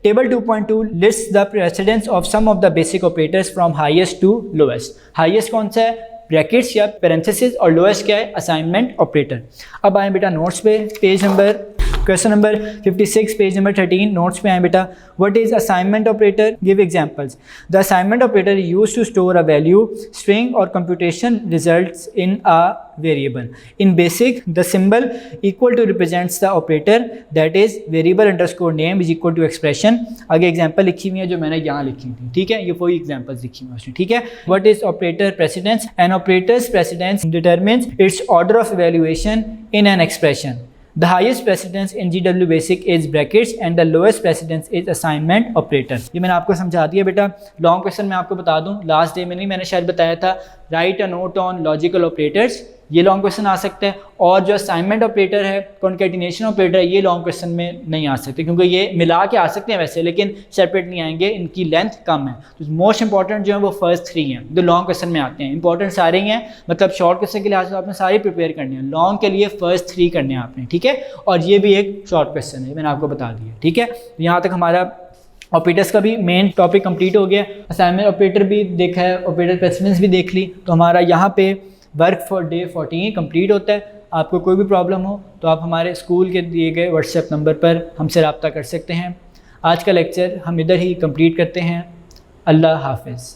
table 2.2 list the precedence of some of the basic operators from highest to lowest. Highest कौन सा है, ब्रैकेट्स या पैरेंथेसिस, और लोएस्ट क्या है, असाइनमेंट ऑपरेटर। अब आए बेटा नोट्स पे, page number question number 56 page number 13 notes पे आए बेटा। What is assignment operator, give examples. The assignment operator used to store a value, string और computation results in a variable. In basic the symbol equal to represents the operator, that is variable underscore name is equal to expression. आगे एग्जांपल लिखी हुई है जो मैंने यहाँ लिखी थी। ठीक है, ये वही एग्जांपल्स लिखी हुई है उसमें। ठीक है, what is operator precedence, an operator's precedence determines its order of evaluation in an expression. The highest precedence in GW basic is brackets and the lowest precedence is assignment operator। ये मैंने आपको समझा दिया बेटा। लॉन्ग क्वेश्चन मैं आपको बता दूं, लास्ट डे में नहीं मैंने शायद बताया था, right a note on logical operators, ये लॉन्ग क्वेश्चन आ सकते हैं। और जो असाइनमेंट ऑपरेटर है, कॉन्केटिनेशन ऑपरेटर है, ये लॉन्ग क्वेश्चन में नहीं आ सकते क्योंकि ये मिला के आ सकते हैं वैसे, लेकिन सेपरेट नहीं आएंगे, इनकी लेंथ कम है। तो मोस्ट इंपॉर्टेंट जो है वो फर्स्ट 3 हैं जो लॉन्ग क्वेश्चन में आते हैं। इंपॉर्टेंट सारे ही हैं, मतलब शॉर्ट क्वेश्चन के लिहाज से आपने सारे प्रिपेयर करने हैं, लॉन्ग के लिए फर्स्ट 3 करने हैं आपने। ठीक है, और ये भी एक शॉर्ट क्वेश्चन है, मैंने आपको बता दिया। ठीक है, यहाँ तक हमारा ऑपरेटर्स का भी मेन टॉपिक कंप्लीट हो गया। असाइनमेंट ऑपरेटर भी देखा है, ऑपरेटर प्रेसिडेंस भी देख ली, तो हमारा यहाँ पे वर्क फॉर डे 14 कंप्लीट होता है। आपको कोई भी प्रॉब्लम हो तो आप हमारे स्कूल के दिए गए व्हाट्सएप नंबर पर हमसे रब्ता कर सकते हैं। आज का लेक्चर हम इधर ही कंप्लीट करते हैं। अल्लाह हाफिज़।